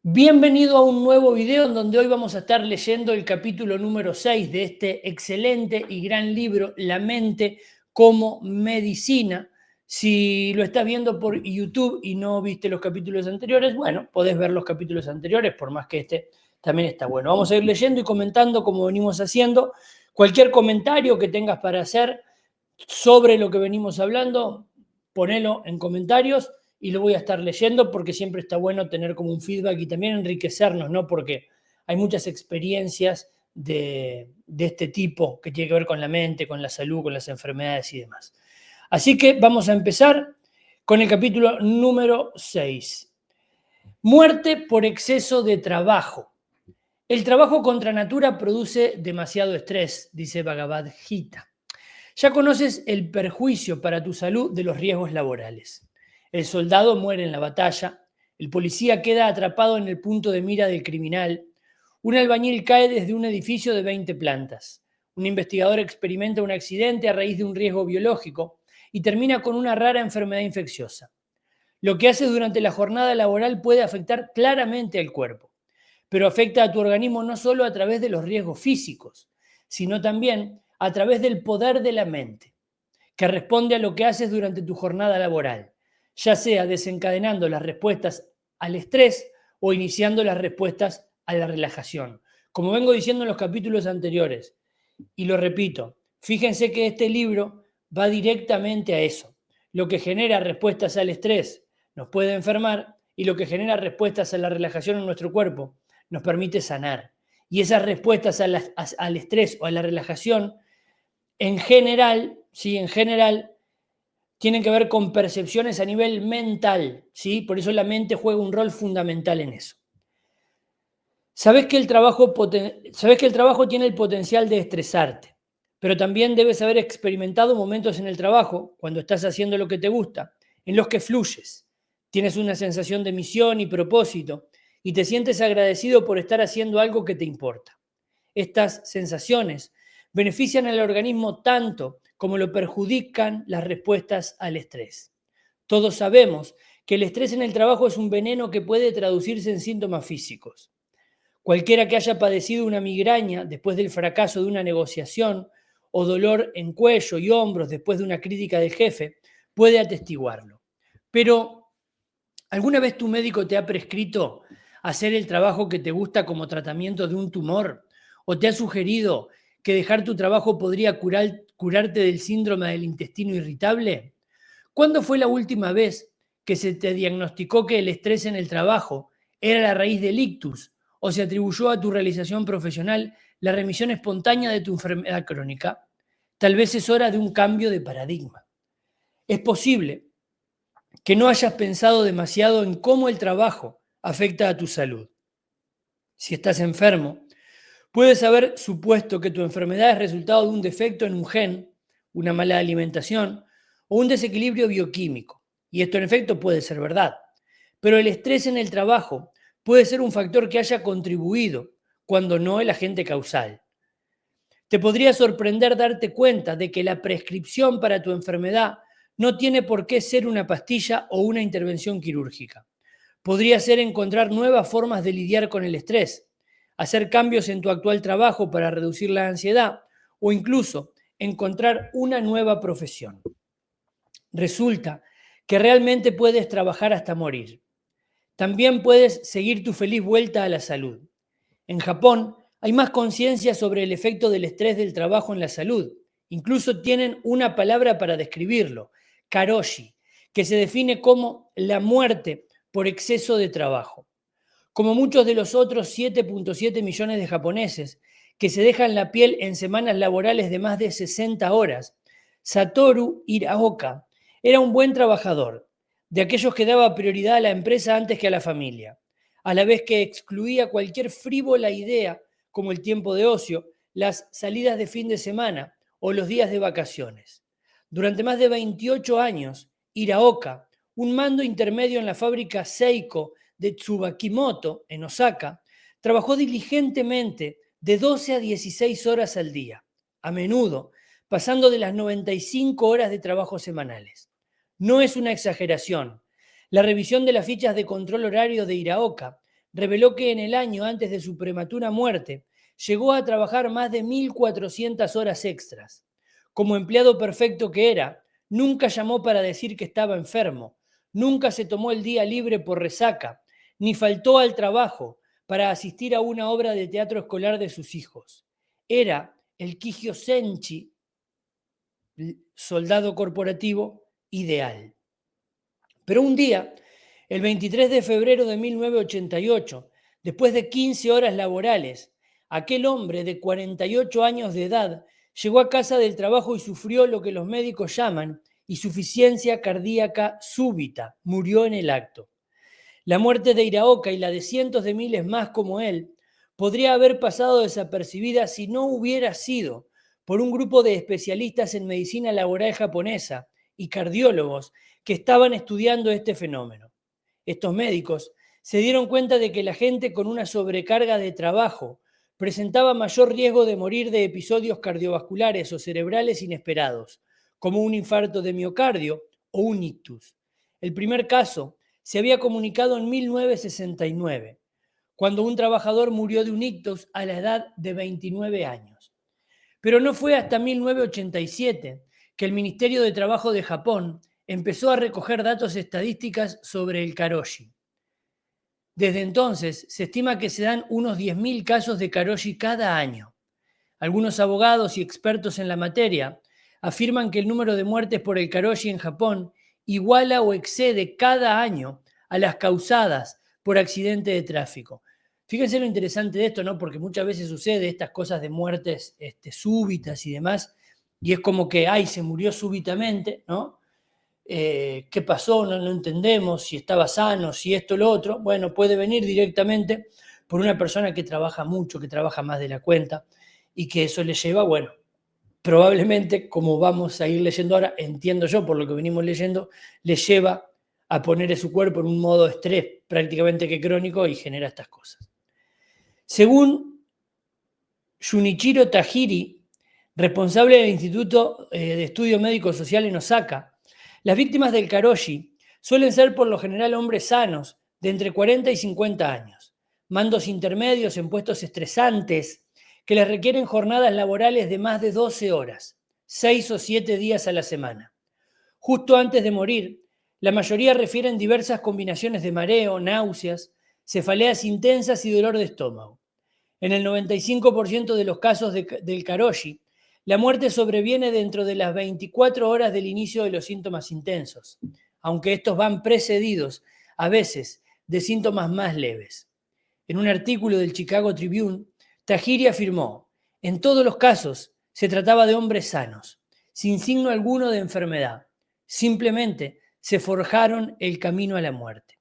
Bienvenido a un nuevo video en donde hoy vamos a estar leyendo el capítulo número 6 de este excelente y gran libro, La mente como medicina. Si lo estás viendo por YouTube y no viste los capítulos anteriores, bueno, podés ver los capítulos anteriores, por más que este también está bueno. Vamos a ir leyendo y comentando como venimos haciendo. Cualquier comentario que tengas para hacer sobre lo que venimos hablando, ponelo en comentarios y lo voy a estar leyendo porque siempre está bueno tener como un feedback y también enriquecernos, ¿no? Porque hay muchas experiencias de este tipo que tiene que ver con la mente, con la salud, con las enfermedades y demás. Así que vamos a empezar con el capítulo número 6. Muerte por exceso de trabajo. El trabajo contra natura produce demasiado estrés, dice Bhagavad Gita. Ya conoces el perjuicio para tu salud de los riesgos laborales. El soldado muere en la batalla, el policía queda atrapado en el punto de mira del criminal, un albañil cae desde un edificio de 20 plantas, un investigador experimenta un accidente a raíz de un riesgo biológico y termina con una rara enfermedad infecciosa. Lo que haces durante la jornada laboral puede afectar claramente al cuerpo, pero afecta a tu organismo no solo a través de los riesgos físicos, sino también a través del poder de la mente, que responde a lo que haces durante tu jornada laboral, ya sea desencadenando las respuestas al estrés o iniciando las respuestas a la relajación. Como vengo diciendo en los capítulos anteriores, y lo repito, fíjense que este libro va directamente a eso. Lo que genera respuestas al estrés nos puede enfermar y lo que genera respuestas a la relajación en nuestro cuerpo nos permite sanar. Y esas respuestas al estrés o a la relajación, en general, ¿sí? En general, tienen que ver con percepciones a nivel mental, ¿sí? Por eso la mente juega un rol fundamental en eso. Sabes que el trabajo tiene el potencial de estresarte, pero también debes haber experimentado momentos en el trabajo, cuando estás haciendo lo que te gusta, en los que fluyes. Tienes una sensación de misión y propósito y te sientes agradecido por estar haciendo algo que te importa. Estas sensaciones benefician al organismo tanto como lo perjudican las respuestas al estrés. Todos sabemos que el estrés en el trabajo es un veneno que puede traducirse en síntomas físicos. Cualquiera que haya padecido una migraña después del fracaso de una negociación o dolor en cuello y hombros después de una crítica del jefe puede atestiguarlo. Pero, ¿alguna vez tu médico te ha prescrito hacer el trabajo que te gusta como tratamiento de un tumor? ¿O te ha sugerido que dejar tu trabajo podría curarte del síndrome del intestino irritable? ¿Cuándo fue la última vez que se te diagnosticó que el estrés en el trabajo era la raíz del ictus o se atribuyó a tu realización profesional la remisión espontánea de tu enfermedad crónica? Tal vez es hora de un cambio de paradigma. Es posible que no hayas pensado demasiado en cómo el trabajo afecta a tu salud. Si estás enfermo, puedes haber supuesto que tu enfermedad es resultado de un defecto en un gen, una mala alimentación o un desequilibrio bioquímico. Y esto en efecto puede ser verdad. Pero el estrés en el trabajo puede ser un factor que haya contribuido, cuando no el agente causal. Te podría sorprender darte cuenta de que la prescripción para tu enfermedad no tiene por qué ser una pastilla o una intervención quirúrgica. Podría ser encontrar nuevas formas de lidiar con el estrés, hacer cambios en tu actual trabajo para reducir la ansiedad o incluso encontrar una nueva profesión. Resulta que realmente puedes trabajar hasta morir. También puedes seguir tu feliz vuelta a la salud. En Japón hay más conciencia sobre el efecto del estrés del trabajo en la salud. Incluso tienen una palabra para describirlo, karoshi, que se define como la muerte por exceso de trabajo. Como muchos de los otros 7.7 millones de japoneses que se dejan la piel en semanas laborales de más de 60 horas, Satoru Hiraoka era un buen trabajador, de aquellos que daba prioridad a la empresa antes que a la familia, a la vez que excluía cualquier frívola idea como el tiempo de ocio, las salidas de fin de semana o los días de vacaciones. Durante más de 28 años, Hiraoka, un mando intermedio en la fábrica Seiko de Tsubakimoto, en Osaka, trabajó diligentemente de 12 a 16 horas al día, a menudo pasando de las 95 horas de trabajo semanales. No es una exageración. La revisión de las fichas de control horario de Hiraoka reveló que en el año antes de su prematura muerte llegó a trabajar más de 1.400 horas extras. Como empleado perfecto que era, nunca llamó para decir que estaba enfermo, nunca se tomó el día libre por resaca, ni faltó al trabajo para asistir a una obra de teatro escolar de sus hijos. Era el Kihyo Senchi, soldado corporativo ideal. Pero un día, el 23 de febrero de 1988, después de 15 horas laborales, aquel hombre de 48 años de edad llegó a casa del trabajo y sufrió lo que los médicos llaman insuficiencia cardíaca súbita. Murió en el acto. La muerte de Hiraoka y la de cientos de miles más como él podría haber pasado desapercibida si no hubiera sido por un grupo de especialistas en medicina laboral japonesa y cardiólogos que estaban estudiando este fenómeno. Estos médicos se dieron cuenta de que la gente con una sobrecarga de trabajo presentaba mayor riesgo de morir de episodios cardiovasculares o cerebrales inesperados, como un infarto de miocardio o un ictus. El primer caso se había comunicado en 1969, cuando un trabajador murió de un ictus a la edad de 29 años. Pero no fue hasta 1987 que el Ministerio de Trabajo de Japón empezó a recoger datos estadísticas sobre el karoshi. Desde entonces, se estima que se dan unos 10.000 casos de karoshi cada año. Algunos abogados y expertos en la materia afirman que el número de muertes por el karoshi en Japón iguala o excede cada año a las causadas por accidente de tráfico. Fíjense lo interesante de esto, ¿no? Porque muchas veces sucede estas cosas de muertes súbitas y demás, y es como que, ay, se murió súbitamente, ¿no? ¿Qué pasó? No entendemos, si estaba sano, si esto, lo otro. Bueno, puede venir directamente por una persona que trabaja mucho, que trabaja más de la cuenta, y que eso le lleva, bueno, probablemente, como vamos a ir leyendo ahora, entiendo yo por lo que venimos leyendo, le lleva a poner su cuerpo en un modo de estrés prácticamente que crónico y genera estas cosas. Según Junichiro Tajiri, responsable del Instituto de Estudio Médico Social en Osaka, las víctimas del karoshi suelen ser por lo general hombres sanos de entre 40 y 50 años, mandos intermedios en puestos estresantes que les requieren jornadas laborales de más de 12 horas, 6 o 7 días a la semana. Justo antes de morir, la mayoría refieren diversas combinaciones de mareo, náuseas, cefaleas intensas y dolor de estómago. En el 95% de los casos del karoshi, la muerte sobreviene dentro de las 24 horas del inicio de los síntomas intensos, aunque estos van precedidos, a veces, de síntomas más leves. En un artículo del Chicago Tribune, Tajiri afirmó: en todos los casos se trataba de hombres sanos, sin signo alguno de enfermedad. Simplemente se forjaron el camino a la muerte.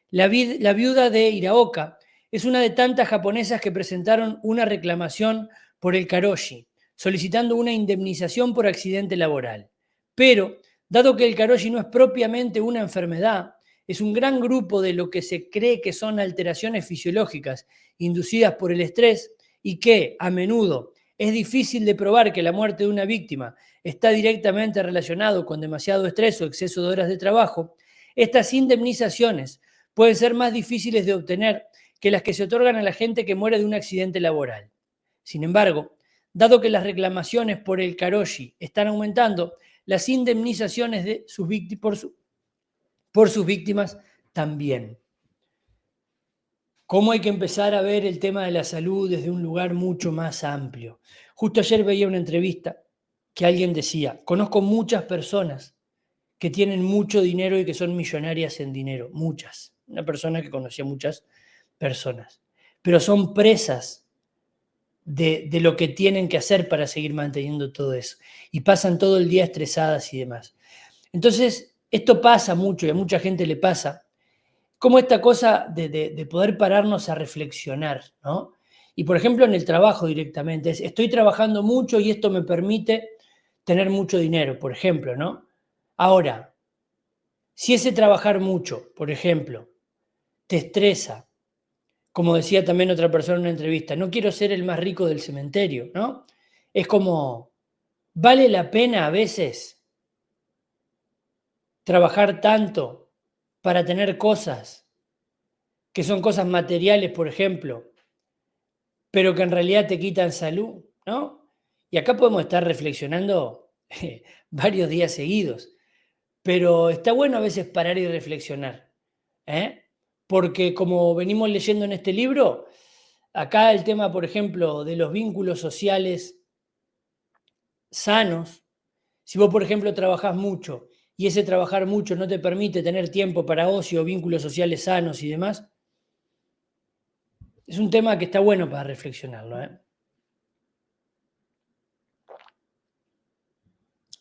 La viuda de Hiraoka es una de tantas japonesas que presentaron una reclamación por el karoshi, solicitando una indemnización por accidente laboral. Pero, dado que el karoshi no es propiamente una enfermedad, es un gran grupo de lo que se cree que son alteraciones fisiológicas inducidas por el estrés y que, a menudo, es difícil de probar que la muerte de una víctima está directamente relacionado con demasiado estrés o exceso de horas de trabajo, estas indemnizaciones pueden ser más difíciles de obtener que las que se otorgan a la gente que muere de un accidente laboral. Sin embargo, dado que las reclamaciones por el karoshi están aumentando, las indemnizaciones de por sus víctimas también. ¿Cómo hay que empezar a ver el tema de la salud desde un lugar mucho más amplio? Justo ayer veía una entrevista que alguien decía: conozco muchas personas que tienen mucho dinero y que son millonarias en dinero, muchas. Una persona que conocía muchas personas, pero son presas de lo que tienen que hacer para seguir manteniendo todo eso y pasan todo el día estresadas y demás. Entonces, esto pasa mucho y a mucha gente le pasa, como esta cosa de poder pararnos a reflexionar, ¿no? Y por ejemplo, en el trabajo directamente, estoy trabajando mucho y esto me permite tener mucho dinero, por ejemplo, ¿no? Ahora, si ese trabajar mucho, por ejemplo, te estresa, como decía también otra persona en una entrevista, no quiero ser el más rico del cementerio, ¿no? Es como, ¿vale la pena a veces trabajar tanto para tener cosas que son cosas materiales, por ejemplo, pero que en realidad te quitan salud, ¿no? Y acá podemos estar reflexionando varios días seguidos, pero está bueno a veces parar y reflexionar, ¿eh? Porque como venimos leyendo en este libro, acá el tema, por ejemplo, de los vínculos sociales sanos, si vos, por ejemplo, trabajás mucho y ese trabajar mucho no te permite tener tiempo para ocio, vínculos sociales sanos y demás, es un tema que está bueno para reflexionarlo, ¿eh?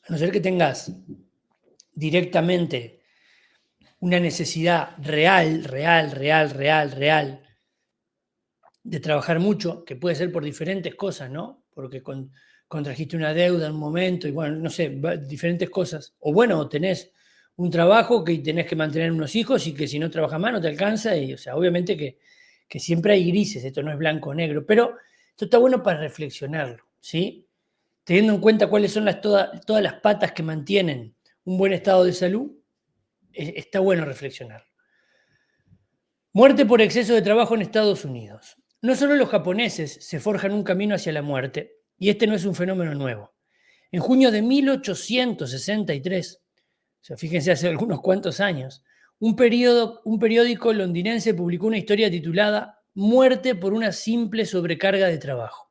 A no ser que tengas directamente una necesidad real de trabajar mucho, que puede ser por diferentes cosas, ¿no? Porque contrajiste una deuda en un momento y bueno, no sé, diferentes cosas. O bueno, tenés un trabajo que tenés que mantener unos hijos y que si no trabajas más no te alcanza. Y, o sea, obviamente que siempre hay grises, esto no es blanco o negro, pero esto está bueno para reflexionarlo, ¿sí? Teniendo en cuenta cuáles son todas las patas que mantienen un buen estado de salud, está bueno reflexionar. Muerte por exceso de trabajo en Estados Unidos. No solo los japoneses se forjan un camino hacia la muerte, y este no es un fenómeno nuevo. En junio de 1863, o sea, fíjense hace algunos cuantos años, un periódico londinense publicó una historia titulada Muerte por una simple sobrecarga de trabajo,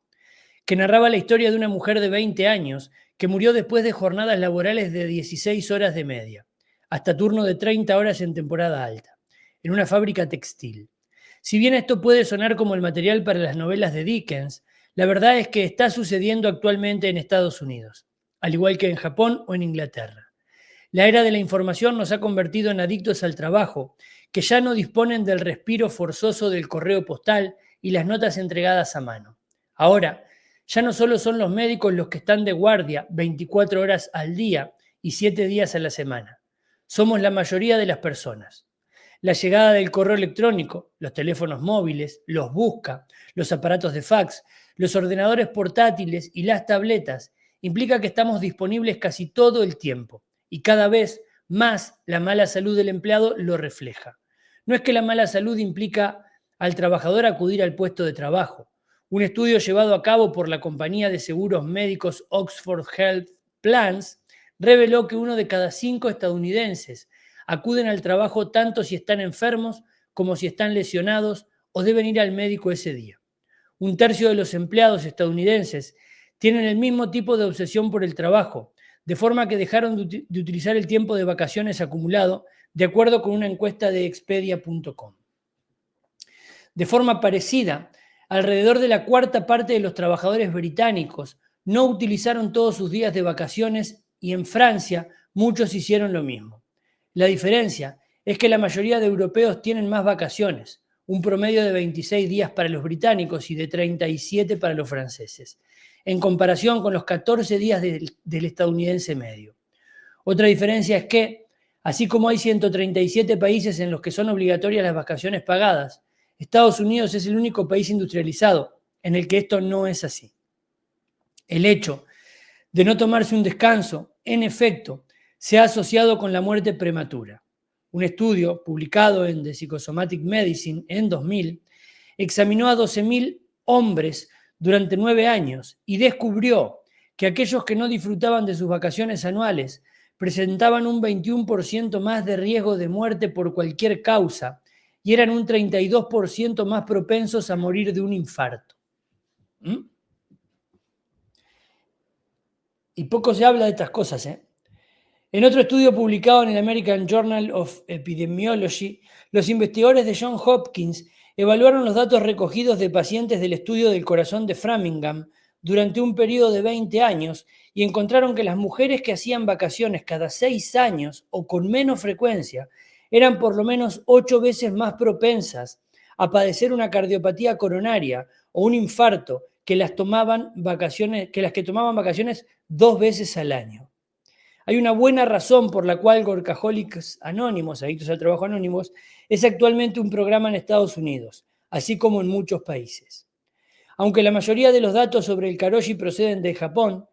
que narraba la historia de una mujer de 20 años que murió después de jornadas laborales de 16 horas de media, hasta turno de 30 horas en temporada alta, en una fábrica textil. Si bien esto puede sonar como el material para las novelas de Dickens, la verdad es que está sucediendo actualmente en Estados Unidos, al igual que en Japón o en Inglaterra. La era de la información nos ha convertido en adictos al trabajo, que ya no disponen del respiro forzoso del correo postal y las notas entregadas a mano. Ahora, ya no solo son los médicos los que están de guardia 24 horas al día y 7 días a la semana. Somos la mayoría de las personas. La llegada del correo electrónico, los teléfonos móviles, los busca, los aparatos de fax, los ordenadores portátiles y las tabletas implica que estamos disponibles casi todo el tiempo y cada vez más la mala salud del empleado lo refleja. No es que la mala salud implica al trabajador acudir al puesto de trabajo. Un estudio llevado a cabo por la compañía de seguros médicos Oxford Health Plans reveló que 1 de cada 5 estadounidenses acuden al trabajo tanto si están enfermos como si están lesionados o deben ir al médico ese día. 1/3 de los empleados estadounidenses tienen el mismo tipo de obsesión por el trabajo, de forma que dejaron de utilizar el tiempo de vacaciones acumulado, de acuerdo con una encuesta de Expedia.com. De forma parecida, alrededor de la cuarta parte de los trabajadores británicos no utilizaron todos sus días de vacaciones y en Francia muchos hicieron lo mismo. La diferencia es que la mayoría de europeos tienen más vacaciones, un promedio de 26 días para los británicos y de 37 para los franceses, en comparación con los 14 días del estadounidense medio. Otra diferencia es que, así como hay 137 países en los que son obligatorias las vacaciones pagadas, Estados Unidos es el único país industrializado en el que esto no es así. El hecho de no tomarse un descanso, en efecto, se ha asociado con la muerte prematura. Un estudio publicado en The Psychosomatic Medicine en 2000 examinó a 12.000 hombres durante 9 años y descubrió que aquellos que no disfrutaban de sus vacaciones anuales presentaban un 21% más de riesgo de muerte por cualquier causa y eran un 32% más propensos a morir de un infarto. ¿Mm? Y poco se habla de estas cosas, ¿eh? En otro estudio publicado en el American Journal of Epidemiology, los investigadores de Johns Hopkins evaluaron los datos recogidos de pacientes del estudio del corazón de Framingham durante un periodo de 20 años y encontraron que las mujeres que hacían vacaciones cada 6 años o con menos frecuencia eran por lo menos 8 veces más propensas a padecer una cardiopatía coronaria o un infarto que las que tomaban vacaciones 2 veces al año. Hay una buena razón por la cual Workaholics Anónimos, Adictos al Trabajo Anónimos, es actualmente un programa en Estados Unidos, así como en muchos países. Aunque la mayoría de los datos sobre el karoshi proceden de Japón,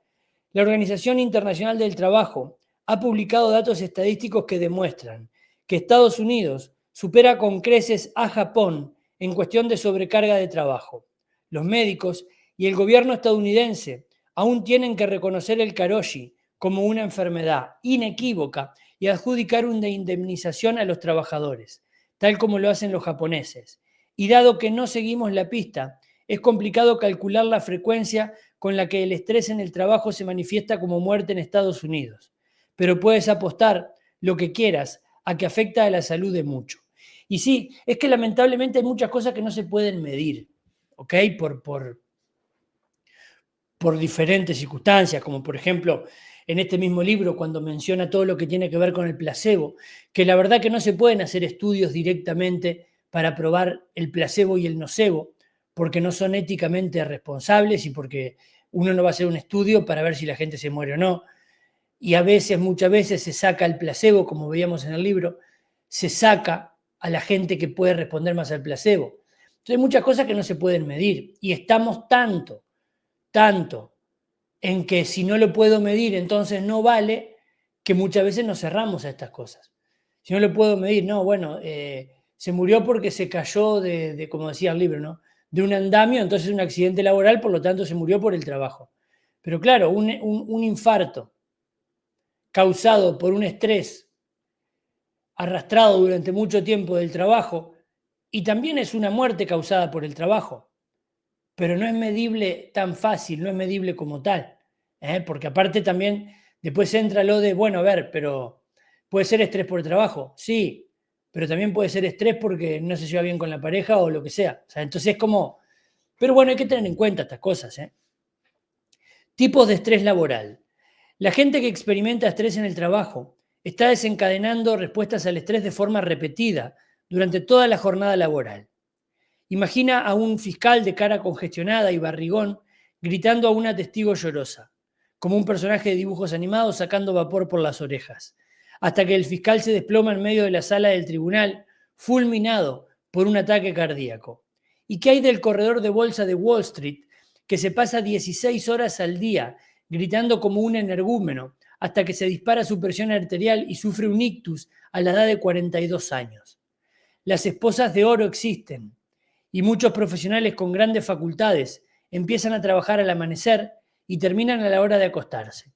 la Organización Internacional del Trabajo ha publicado datos estadísticos que demuestran que Estados Unidos supera con creces a Japón en cuestión de sobrecarga de trabajo. Los médicos y el gobierno estadounidense aún tienen que reconocer el karoshi como una enfermedad inequívoca y adjudicar una indemnización a los trabajadores, tal como lo hacen los japoneses. Y dado que no seguimos la pista, es complicado calcular la frecuencia con la que el estrés en el trabajo se manifiesta como muerte en Estados Unidos. Pero puedes apostar lo que quieras a que afecta a la salud de muchos. Y sí, es que lamentablemente hay muchas cosas que no se pueden medir, ¿ok? Por diferentes circunstancias, como por ejemplo en este mismo libro cuando menciona todo lo que tiene que ver con el placebo, que la verdad que no se pueden hacer estudios directamente para probar el placebo y el nocebo, porque no son éticamente responsables y porque uno no va a hacer un estudio para ver si la gente se muere o no. Y a veces, muchas veces se saca el placebo, como veíamos en el libro, se saca a la gente que puede responder más al placebo. Entonces hay muchas cosas que no se pueden medir y estamos tanto en que si no lo puedo medir entonces no vale, que muchas veces nos cerramos a estas cosas. Si no lo puedo medir, no, bueno, se murió porque se cayó como decía el libro, ¿no? De un andamio, entonces es un accidente laboral, por lo tanto se murió por el trabajo. Pero claro, un infarto causado por un estrés arrastrado durante mucho tiempo del trabajo, y también es una muerte causada por el trabajo, pero no es medible tan fácil, no es medible como tal, porque aparte también después entra lo de, bueno, a ver, pero puede ser estrés por el trabajo, sí, pero también puede ser estrés porque no se lleva bien con la pareja o lo que sea. O sea, entonces es como, pero bueno, hay que tener en cuenta estas cosas. Tipos de estrés laboral. La gente que experimenta estrés en el trabajo está desencadenando respuestas al estrés de forma repetida durante toda la jornada laboral. Imagina a un fiscal de cara congestionada y barrigón gritando a una testigo llorosa, como un personaje de dibujos animados sacando vapor por las orejas, hasta que el fiscal se desploma en medio de la sala del tribunal, fulminado por un ataque cardíaco. ¿Y qué hay del corredor de bolsa de Wall Street que se pasa 16 horas al día gritando como un energúmeno hasta que se dispara su presión arterial y sufre un ictus a la edad de 42 años? Las esposas de oro existen y muchos profesionales con grandes facultades empiezan a trabajar al amanecer y terminan a la hora de acostarse,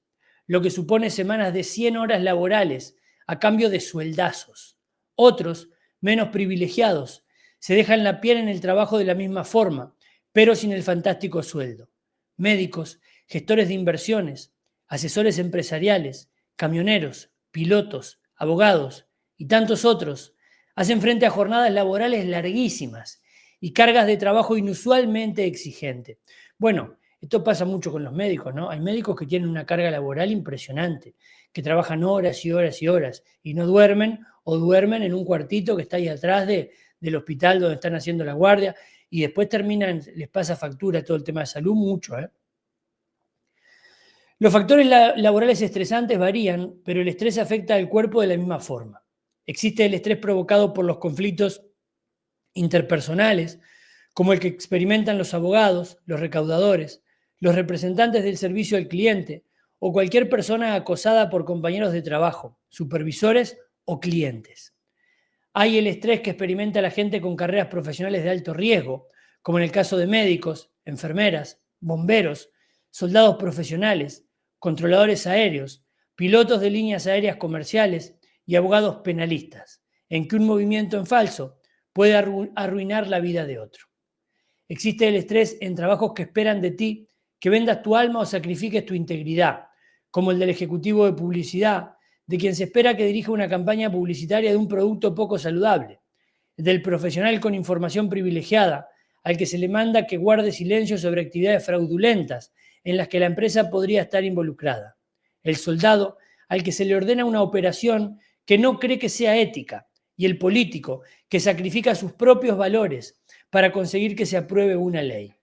lo que supone semanas de 100 horas laborales a cambio de sueldazos. Otros, menos privilegiados, se dejan la piel en el trabajo de la misma forma, pero sin el fantástico sueldo. Médicos, gestores de inversiones, asesores empresariales, camioneros, pilotos, abogados y tantos otros hacen frente a jornadas laborales larguísimas y cargas de trabajo inusualmente exigentes. Bueno, esto pasa mucho con los médicos, ¿no? Hay médicos que tienen una carga laboral impresionante, que trabajan horas y horas y horas y no duermen o duermen en un cuartito que está ahí atrás del hospital donde están haciendo la guardia y después terminan, les pasa factura todo el tema de salud mucho, ¿eh? Los factores laborales estresantes varían, pero el estrés afecta al cuerpo de la misma forma. Existe el estrés provocado por los conflictos interpersonales, como el que experimentan los abogados, los recaudadores, los representantes del servicio al cliente o cualquier persona acosada por compañeros de trabajo, supervisores o clientes. Hay el estrés que experimenta la gente con carreras profesionales de alto riesgo, como en el caso de médicos, enfermeras, bomberos, soldados profesionales, controladores aéreos, pilotos de líneas aéreas comerciales y abogados penalistas, en que un movimiento en falso puede arruinar la vida de otro. Existe el estrés en trabajos que esperan de ti que vendas tu alma o sacrifiques tu integridad, como el del ejecutivo de publicidad, de quien se espera que dirija una campaña publicitaria de un producto poco saludable, del profesional con información privilegiada, al que se le manda que guarde silencio sobre actividades fraudulentas en las que la empresa podría estar involucrada, el soldado al que se le ordena una operación que no cree que sea ética, y el político que sacrifica sus propios valores para conseguir que se apruebe una ley.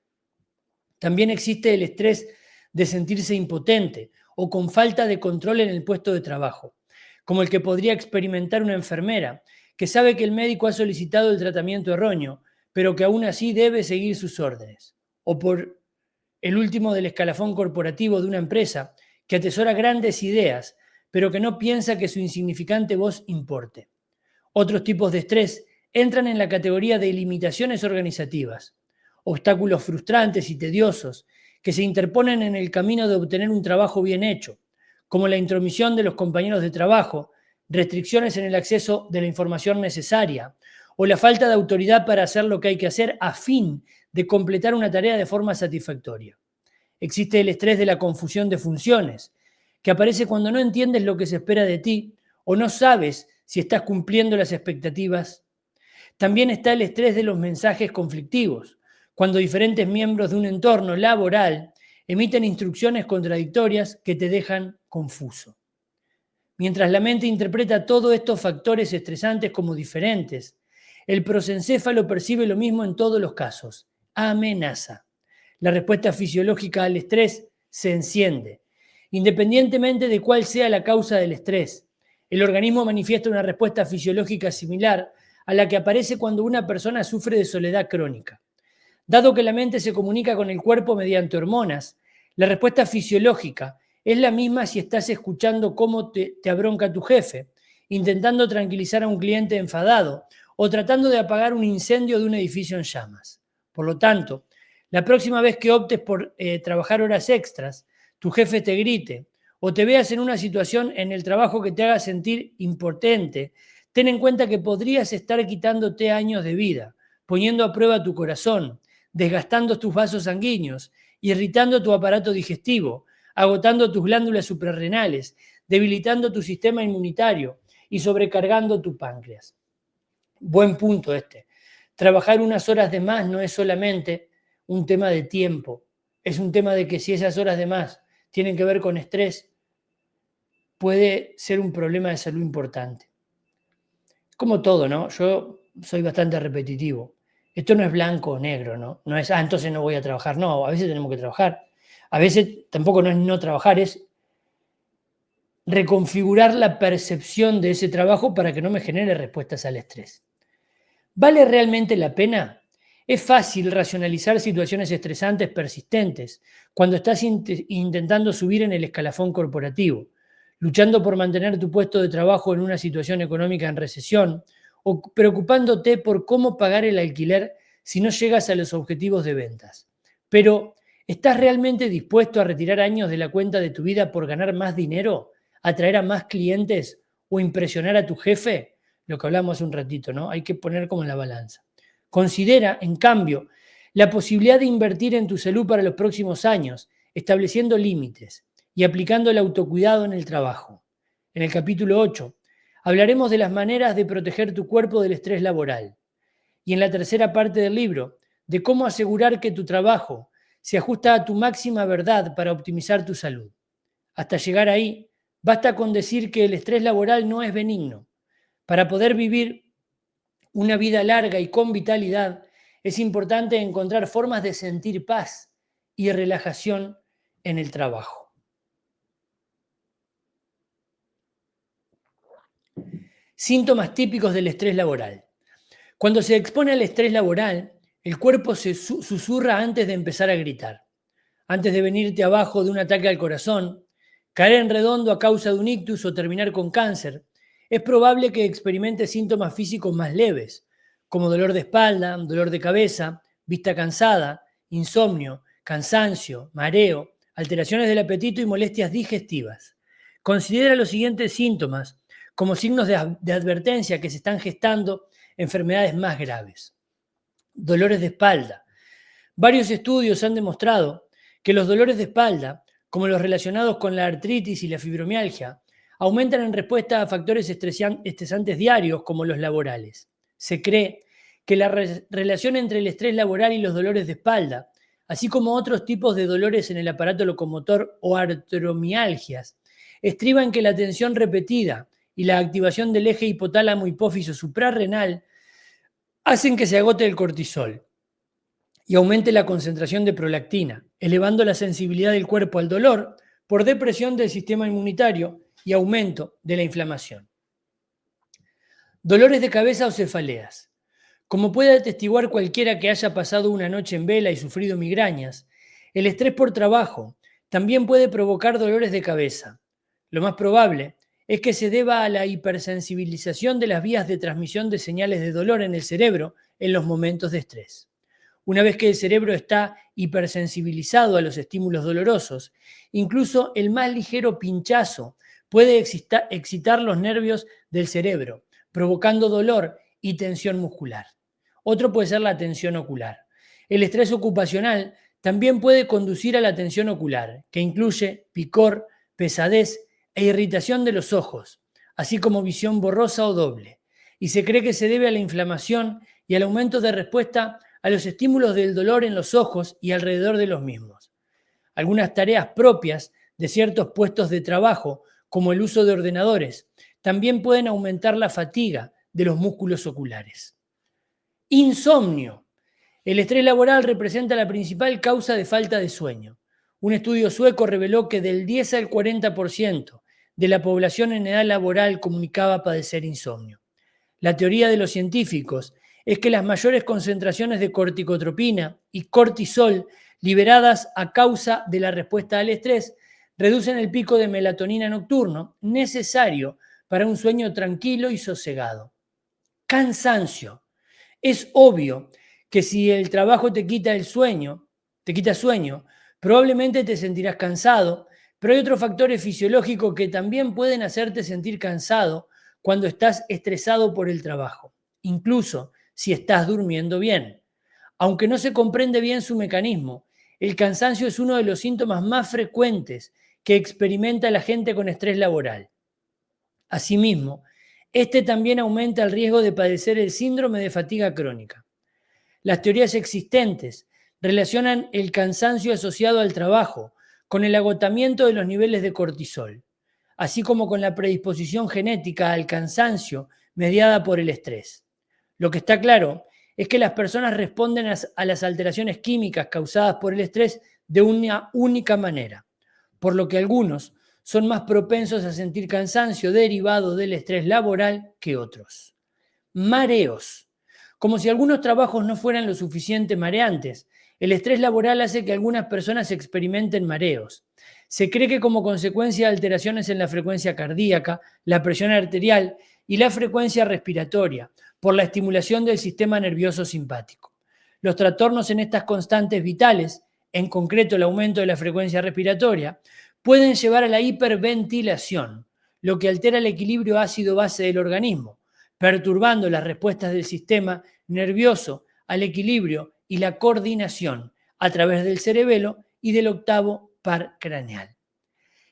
También existe el estrés de sentirse impotente o con falta de control en el puesto de trabajo, como el que podría experimentar una enfermera que sabe que el médico ha solicitado el tratamiento erróneo, pero que aún así debe seguir sus órdenes, o por el último del escalafón corporativo de una empresa que atesora grandes ideas, pero que no piensa que su insignificante voz importe. Otros tipos de estrés entran en la categoría de limitaciones organizativas, obstáculos frustrantes y tediosos que se interponen en el camino de obtener un trabajo bien hecho, como la intromisión de los compañeros de trabajo, restricciones en el acceso de la información necesaria o la falta de autoridad para hacer lo que hay que hacer a fin de completar una tarea de forma satisfactoria. Existe el estrés de la confusión de funciones, que aparece cuando no entiendes lo que se espera de ti o no sabes si estás cumpliendo las expectativas. También está el estrés de los mensajes conflictivos, cuando diferentes miembros de un entorno laboral emiten instrucciones contradictorias que te dejan confuso. Mientras la mente interpreta todos estos factores estresantes como diferentes, el prosencéfalo percibe lo mismo en todos los casos: amenaza. La respuesta fisiológica al estrés se enciende. Independientemente de cuál sea la causa del estrés, el organismo manifiesta una respuesta fisiológica similar a la que aparece cuando una persona sufre de soledad crónica. Dado que la mente se comunica con el cuerpo mediante hormonas, la respuesta fisiológica es la misma si estás escuchando cómo te abronca tu jefe, intentando tranquilizar a un cliente enfadado o tratando de apagar un incendio de un edificio en llamas. Por lo tanto, la próxima vez que optes por trabajar horas extras, tu jefe te grite o te veas en una situación en el trabajo que te haga sentir impotente, ten en cuenta que podrías estar quitándote años de vida, poniendo a prueba tu corazón, desgastando tus vasos sanguíneos, irritando tu aparato digestivo, agotando tus glándulas suprarrenales, debilitando tu sistema inmunitario y sobrecargando tu páncreas. Buen punto este. Trabajar unas horas de más no es solamente un tema de tiempo, es un tema de que si esas horas de más tienen que ver con estrés, puede ser un problema de salud importante. Como todo, ¿no? Yo soy bastante repetitivo. Esto no es blanco o negro, ¿no? No es, entonces no voy a trabajar. No, a veces tenemos que trabajar. A veces tampoco no es no trabajar, es reconfigurar la percepción de ese trabajo para que no me genere respuestas al estrés. ¿Vale realmente la pena? Es fácil racionalizar situaciones estresantes persistentes cuando estás intentando subir en el escalafón corporativo, luchando por mantener tu puesto de trabajo en una situación económica en recesión o preocupándote por cómo pagar el alquiler si no llegas a los objetivos de ventas. Pero, ¿estás realmente dispuesto a retirar años de la cuenta de tu vida por ganar más dinero, atraer a más clientes o impresionar a tu jefe? Lo que hablamos hace un ratito, ¿no? Hay que poner como en la balanza. Considera, en cambio, la posibilidad de invertir en tu salud para los próximos años, estableciendo límites y aplicando el autocuidado en el trabajo. En el capítulo 8 hablaremos de las maneras de proteger tu cuerpo del estrés laboral. Y en la tercera parte del libro, de cómo asegurar que tu trabajo se ajusta a tu máxima verdad para optimizar tu salud. Hasta llegar ahí, basta con decir que el estrés laboral no es benigno. Para poder vivir una vida larga y con vitalidad, es importante encontrar formas de sentir paz y relajación en el trabajo. Síntomas típicos del estrés laboral. Cuando se expone al estrés laboral, el cuerpo se susurra antes de empezar a gritar. Antes de venirte abajo de un ataque al corazón, caer en redondo a causa de un ictus o terminar con cáncer, es probable que experimentes síntomas físicos más leves, como dolor de espalda, dolor de cabeza, vista cansada, insomnio, cansancio, mareo, alteraciones del apetito y molestias digestivas. Considera los siguientes síntomas como signos de advertencia que se están gestando enfermedades más graves. Dolores de espalda. Varios estudios han demostrado que los dolores de espalda, como los relacionados con la artritis y la fibromialgia, aumentan en respuesta a factores estresantes diarios como los laborales. Se cree que la relación entre el estrés laboral y los dolores de espalda, así como otros tipos de dolores en el aparato locomotor o artromialgias, estriba en que la tensión repetida y la activación del eje hipotálamo hipófiso suprarrenal hacen que se agote el cortisol y aumente la concentración de prolactina, elevando la sensibilidad del cuerpo al dolor por depresión del sistema inmunitario y aumento de la inflamación. Dolores de cabeza o cefaleas. Como puede atestiguar cualquiera que haya pasado una noche en vela y sufrido migrañas, el estrés por trabajo también puede provocar dolores de cabeza. Lo más probable es que se deba a la hipersensibilización de las vías de transmisión de señales de dolor en el cerebro en los momentos de estrés. Una vez que el cerebro está hipersensibilizado a los estímulos dolorosos, incluso el más ligero pinchazo puede excitar los nervios del cerebro, provocando dolor y tensión muscular. Otro puede ser la tensión ocular. El estrés ocupacional también puede conducir a la tensión ocular, que incluye picor, pesadez e irritación de los ojos, así como visión borrosa o doble. Y se cree que se debe a la inflamación y al aumento de respuesta a los estímulos del dolor en los ojos y alrededor de los mismos. Algunas tareas propias de ciertos puestos de trabajo, como el uso de ordenadores, también pueden aumentar la fatiga de los músculos oculares. Insomnio. El estrés laboral representa la principal causa de falta de sueño. Un estudio sueco reveló que del 10 al 40% de la población en edad laboral comunicaba padecer insomnio. La teoría de los científicos es que las mayores concentraciones de corticotropina y cortisol liberadas a causa de la respuesta al estrés reducen el pico de melatonina nocturno necesario para un sueño tranquilo y sosegado. Cansancio. Es obvio que si el trabajo te quita sueño, probablemente te sentirás cansado, pero hay otros factores fisiológicos que también pueden hacerte sentir cansado cuando estás estresado por el trabajo, incluso si estás durmiendo bien. Aunque no se comprende bien su mecanismo, el cansancio es uno de los síntomas más frecuentes que experimenta la gente con estrés laboral. Asimismo, este también aumenta el riesgo de padecer el síndrome de fatiga crónica. Las teorías existentes relacionan el cansancio asociado al trabajo con el agotamiento de los niveles de cortisol, así como con la predisposición genética al cansancio mediada por el estrés. Lo que está claro es que las personas responden a las alteraciones químicas causadas por el estrés de una única manera, por lo que algunos son más propensos a sentir cansancio derivado del estrés laboral que otros. Mareos. Como si algunos trabajos no fueran lo suficiente mareantes, el estrés laboral hace que algunas personas experimenten mareos. Se cree que como consecuencia de alteraciones en la frecuencia cardíaca, la presión arterial y la frecuencia respiratoria, por la estimulación del sistema nervioso simpático. Los trastornos en estas constantes vitales, en concreto el aumento de la frecuencia respiratoria, pueden llevar a la hiperventilación, lo que altera el equilibrio ácido-base del organismo, perturbando las respuestas del sistema nervioso al equilibrio y la coordinación a través del cerebelo y del octavo par craneal.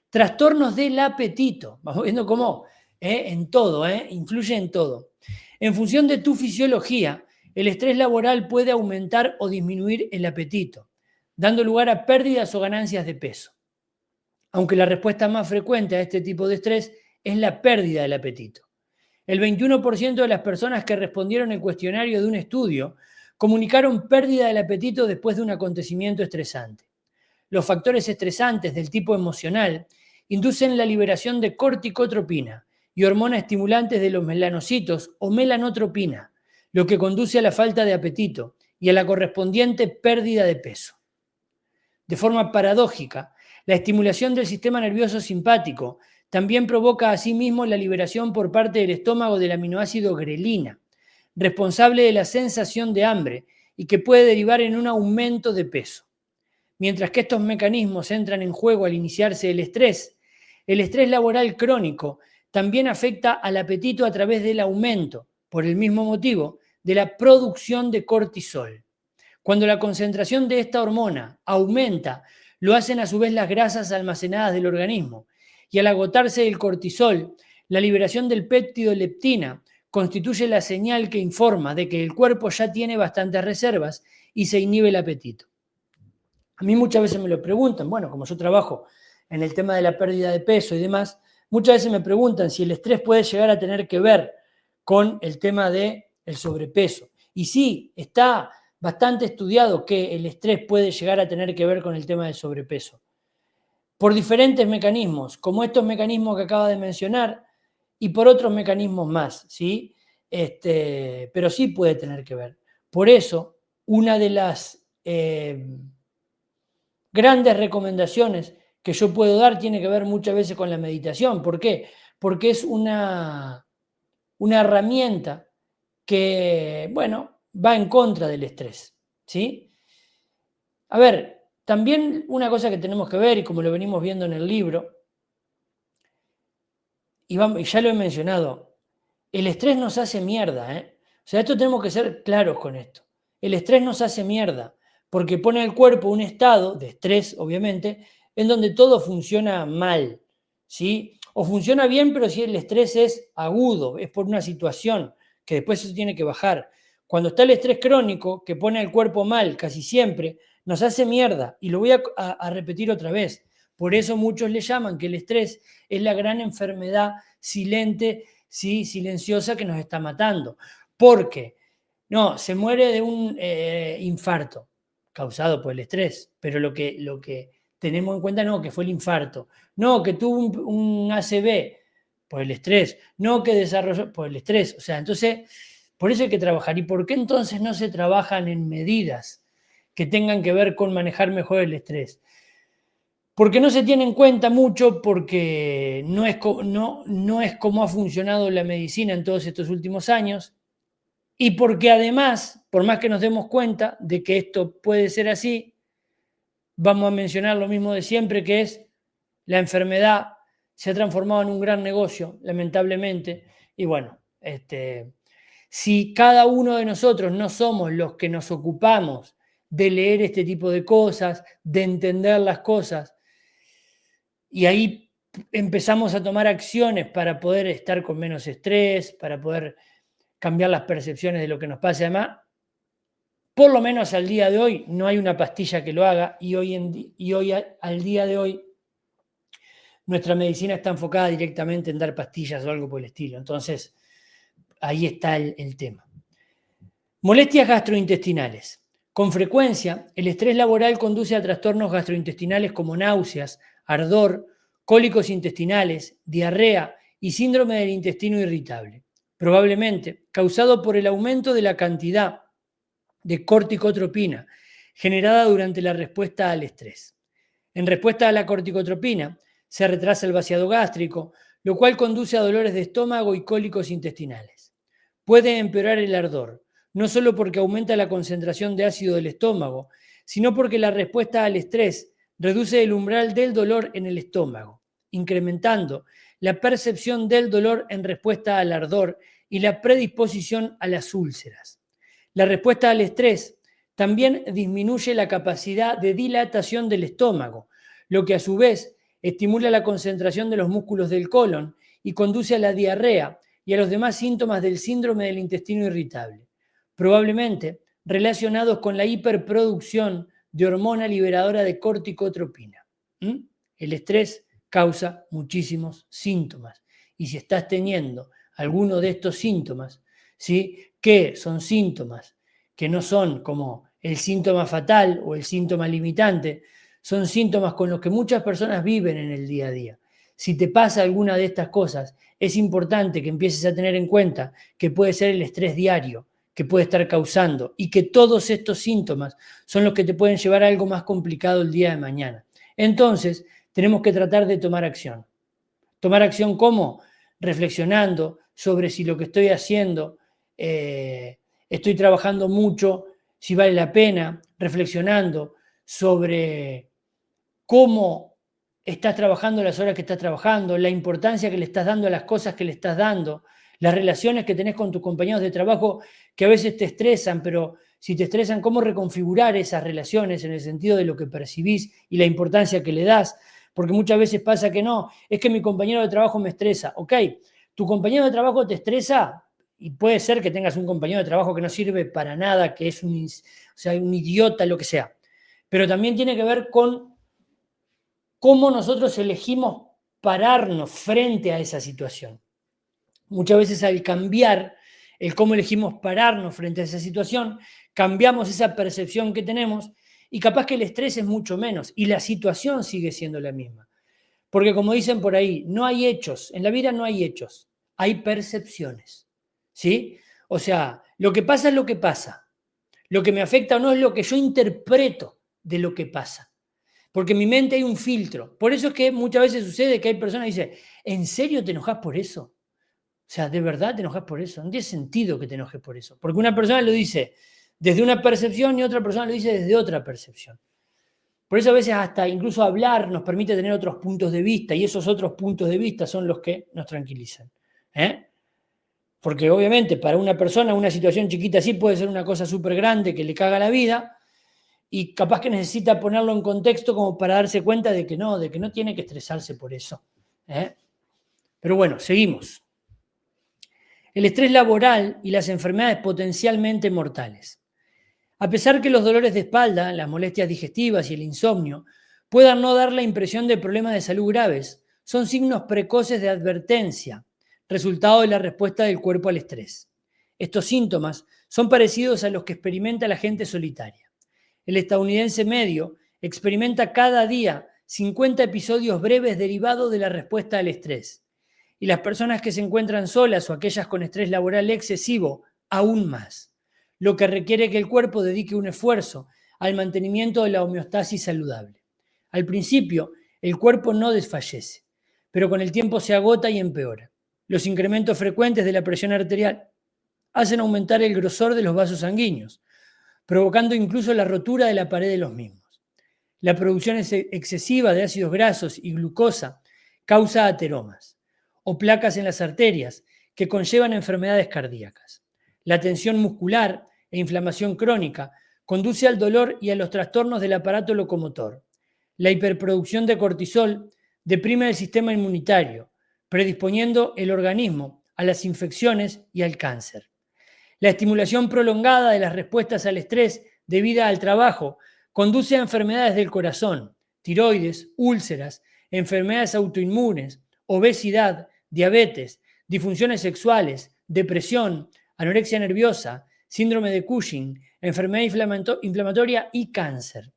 Trastornos del apetito. Vamos viendo cómo en todo, influye en todo. En función de tu fisiología, el estrés laboral puede aumentar o disminuir el apetito, dando lugar a pérdidas o ganancias de peso. Aunque la respuesta más frecuente a este tipo de estrés es la pérdida del apetito. El 21% de las personas que respondieron el cuestionario de un estudio comunicaron pérdida del apetito después de un acontecimiento estresante. Los factores estresantes del tipo emocional inducen la liberación de corticotropina y hormonas estimulantes de los melanocitos o melanotropina, lo que conduce a la falta de apetito y a la correspondiente pérdida de peso. De forma paradójica, la estimulación del sistema nervioso simpático también provoca asimismo la liberación por parte del estómago del aminoácido grelina, responsable de la sensación de hambre y que puede derivar en un aumento de peso. Mientras que estos mecanismos entran en juego al iniciarse el estrés laboral crónico también afecta al apetito a través del aumento, por el mismo motivo, de la producción de cortisol. Cuando la concentración de esta hormona aumenta, lo hacen a su vez las grasas almacenadas del organismo, y al agotarse el cortisol, la liberación del péptido leptina constituye la señal que informa de que el cuerpo ya tiene bastantes reservas y se inhibe el apetito. A mí muchas veces me lo preguntan, bueno, como yo trabajo en el tema de la pérdida de peso y demás, muchas veces me preguntan si el estrés puede llegar a tener que ver con el tema del sobrepeso. Y sí, está bastante estudiado que el estrés puede llegar a tener que ver con el tema del sobrepeso. Por diferentes mecanismos, como estos mecanismos que acaba de mencionar, y por otros mecanismos más, ¿sí? Pero sí puede tener que ver. Por eso, una de las grandes recomendaciones que yo puedo dar tiene que ver muchas veces con la meditación. ¿Por qué? porque es una herramienta que, bueno, va en contra del estrés, ¿sí? A ver, también una cosa que tenemos que ver, y como lo venimos viendo en el libro, y ya lo he mencionado, el estrés nos hace mierda, ¿eh? O sea, esto tenemos que ser claros con esto. El estrés nos hace mierda, porque pone al cuerpo un estado de estrés, obviamente, en donde todo funciona mal, ¿sí? O funciona bien, pero si el estrés es agudo, es por una situación que después se tiene que bajar. Cuando está el estrés crónico, que pone al cuerpo mal casi siempre, nos hace mierda. Y lo voy a repetir otra vez. Por eso muchos le llaman que el estrés es la gran enfermedad silente, ¿sí? Silenciosa que nos está matando. Porque, no, se muere de un infarto causado por el estrés, pero lo que tenemos en cuenta no, que fue el infarto, no, que tuvo un ACV por el estrés, no, que desarrolló por el estrés. O sea, entonces, por eso hay que trabajar. ¿Y por qué entonces no se trabajan en medidas que tengan que ver con manejar mejor el estrés? Porque no se tiene en cuenta mucho, porque no es como ha funcionado la medicina en todos estos últimos años, y porque además, por más que nos demos cuenta de que esto puede ser así, vamos a mencionar lo mismo de siempre, que es la enfermedad se ha transformado en un gran negocio, lamentablemente, y bueno, si cada uno de nosotros no somos los que nos ocupamos de leer este tipo de cosas, de entender las cosas, y ahí empezamos a tomar acciones para poder estar con menos estrés, para poder cambiar las percepciones de lo que nos pasa. Además, por lo menos al día de hoy, no hay una pastilla que lo haga, y al día de hoy nuestra medicina está enfocada directamente en dar pastillas o algo por el estilo. Entonces, ahí está el tema. Molestias gastrointestinales. Con frecuencia, el estrés laboral conduce a trastornos gastrointestinales como náuseas, ardor, cólicos intestinales, diarrea y síndrome del intestino irritable, probablemente causado por el aumento de la cantidad de corticotropina generada durante la respuesta al estrés. En respuesta a la corticotropina, se retrasa el vaciado gástrico, lo cual conduce a dolores de estómago y cólicos intestinales. Puede empeorar el ardor, no solo porque aumenta la concentración de ácido del estómago, sino porque la respuesta al estrés reduce el umbral del dolor en el estómago, incrementando la percepción del dolor en respuesta al ardor y la predisposición a las úlceras. La respuesta al estrés también disminuye la capacidad de dilatación del estómago, lo que a su vez estimula la concentración de los músculos del colon y conduce a la diarrea y a los demás síntomas del síndrome del intestino irritable, probablemente relacionados con la hiperproducción de hormona liberadora de corticotropina. El estrés causa muchísimos síntomas, y si estás teniendo alguno de estos síntomas, ¿sí?, que son síntomas que no son como el síntoma fatal o el síntoma limitante, son síntomas con los que muchas personas viven en el día a día. Si te pasa alguna de estas cosas, es importante que empieces a tener en cuenta que puede ser el estrés diario que puede estar causando, y que todos estos síntomas son los que te pueden llevar a algo más complicado el día de mañana. Entonces, tenemos que tratar de tomar acción. ¿Tomar acción cómo? Reflexionando sobre si lo que estoy haciendo, estoy trabajando mucho, si vale la pena, reflexionando sobre cómo estás trabajando las horas que estás trabajando, la importancia que le estás dando a las cosas que le estás dando, las relaciones que tenés con tus compañeros de trabajo que a veces te estresan, pero si te estresan, cómo reconfigurar esas relaciones en el sentido de lo que percibís y la importancia que le das, porque muchas veces pasa que no, es que mi compañero de trabajo me estresa. Ok, tu compañero de trabajo te estresa, y puede ser que tengas un compañero de trabajo que no sirve para nada, que es un idiota, lo que sea, pero también tiene que ver con cómo nosotros elegimos pararnos frente a esa situación. Muchas veces, al cambiar el cómo elegimos pararnos frente a esa situación, cambiamos esa percepción que tenemos, y capaz que el estrés es mucho menos y la situación sigue siendo la misma. Porque, como dicen por ahí, no hay hechos, en la vida no hay hechos, hay percepciones, ¿sí? O sea, lo que pasa es lo que pasa. Lo que me afecta o no es lo que yo interpreto de lo que pasa. porque en mi mente hay un filtro. Por eso es que muchas veces sucede que hay personas que dicen, ¿en serio te enojas por eso? O sea, ¿de verdad te enojas por eso? No tiene sentido que te enojes por eso, porque una persona lo dice desde una percepción y otra persona lo dice desde otra percepción. Por eso a veces hasta incluso hablar nos permite tener otros puntos de vista y esos otros puntos de vista son los que nos tranquilizan. ¿Eh? Porque obviamente para una persona una situación chiquita así puede ser una cosa súper grande que le caga la vida y capaz que necesita ponerlo en contexto como para darse cuenta de que no tiene que estresarse por eso. ¿Eh? Pero bueno, seguimos. El estrés laboral y las enfermedades potencialmente mortales. A pesar que los dolores de espalda, las molestias digestivas y el insomnio puedan no dar la impresión de problemas de salud graves, son signos precoces de advertencia, resultado de la respuesta del cuerpo al estrés. Estos síntomas son parecidos a los que experimenta la gente solitaria. El estadounidense medio experimenta cada día 50 episodios breves derivados de la respuesta al estrés. Y las personas que se encuentran solas o aquellas con estrés laboral excesivo, aún más, lo que requiere que el cuerpo dedique un esfuerzo al mantenimiento de la homeostasis saludable. Al principio, el cuerpo no desfallece, pero con el tiempo se agota y empeora. Los incrementos frecuentes de la presión arterial hacen aumentar el grosor de los vasos sanguíneos, provocando incluso la rotura de la pared de los mismos. La producción excesiva de ácidos grasos y glucosa causa ateromas o placas en las arterias que conllevan enfermedades cardíacas. La tensión muscular e inflamación crónica conduce al dolor y a los trastornos del aparato locomotor. La hiperproducción de cortisol deprime el sistema inmunitario, predisponiendo el organismo a las infecciones y al cáncer. La estimulación prolongada de las respuestas al estrés debida al trabajo conduce a enfermedades del corazón, tiroides, úlceras, enfermedades autoinmunes, obesidad, diabetes, disfunciones sexuales, depresión, anorexia nerviosa, síndrome de Cushing, enfermedad inflamatoria y cáncer.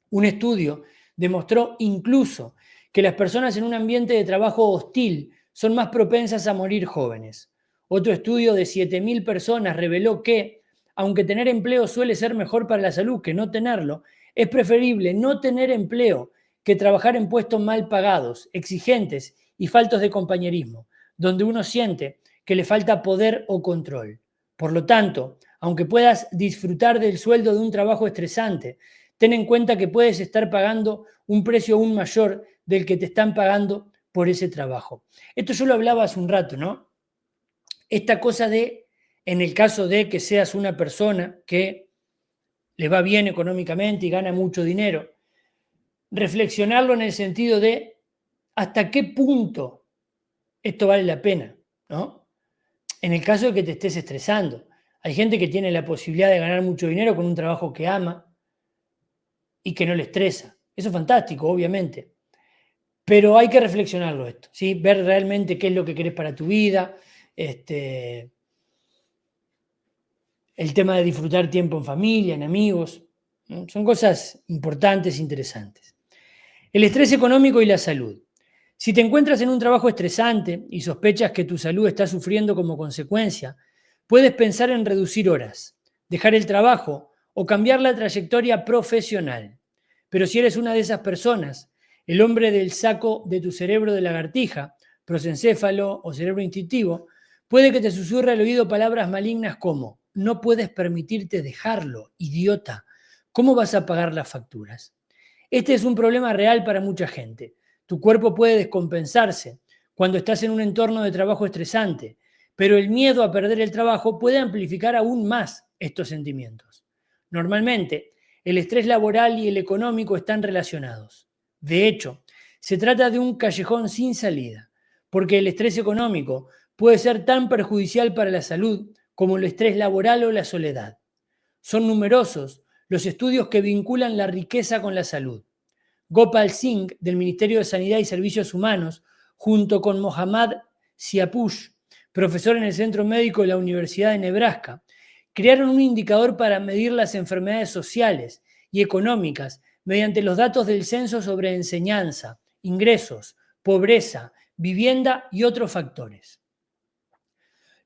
Un estudio demostró incluso que las personas en un ambiente de trabajo hostil son más propensas a morir jóvenes. Otro estudio de 7.000 personas reveló que, aunque tener empleo suele ser mejor para la salud que no tenerlo, es preferible no tener empleo que trabajar en puestos mal pagados, exigentes y faltos de compañerismo, donde uno siente que le falta poder o control. Por lo tanto, aunque puedas disfrutar del sueldo de un trabajo estresante, ten en cuenta que puedes estar pagando un precio aún mayor del que te están pagando por ese trabajo. Esto yo lo hablaba hace un rato, ¿no? Esta cosa de, en el caso de que seas una persona que le va bien económicamente y gana mucho dinero, reflexionarlo en el sentido de hasta qué punto esto vale la pena, ¿no? En el caso de que te estés estresando. Hay gente que tiene la posibilidad de ganar mucho dinero con un trabajo que ama y que no le estresa. Eso es fantástico, obviamente. Pero hay que reflexionarlo esto, ¿sí? Ver realmente qué es lo que querés para tu vida, el tema de disfrutar tiempo en familia, en amigos, ¿no? Son cosas importantes e interesantes. El estrés económico y la salud. Si te encuentras en un trabajo estresante y sospechas que tu salud está sufriendo como consecuencia, puedes pensar en reducir horas, dejar el trabajo o cambiar la trayectoria profesional. Pero si eres una de esas personas, el hombre del saco de tu cerebro de lagartija, prosencéfalo o cerebro instintivo, puede que te susurre al oído palabras malignas como: no puedes permitirte dejarlo, idiota. ¿Cómo vas a pagar las facturas? Este es un problema real para mucha gente. Tu cuerpo puede descompensarse cuando estás en un entorno de trabajo estresante, pero el miedo a perder el trabajo puede amplificar aún más estos sentimientos. Normalmente, el estrés laboral y el económico están relacionados. De hecho, se trata de un callejón sin salida, porque el estrés económico puede ser tan perjudicial para la salud como el estrés laboral o la soledad. Son numerosos los estudios que vinculan la riqueza con la salud. Gopal Singh, del Ministerio de Sanidad y Servicios Humanos, junto con Mohammad Siapush, profesor en el Centro Médico de la Universidad de Nebraska, crearon un indicador para medir las enfermedades sociales y económicas mediante los datos del censo sobre enseñanza, ingresos, pobreza, vivienda y otros factores.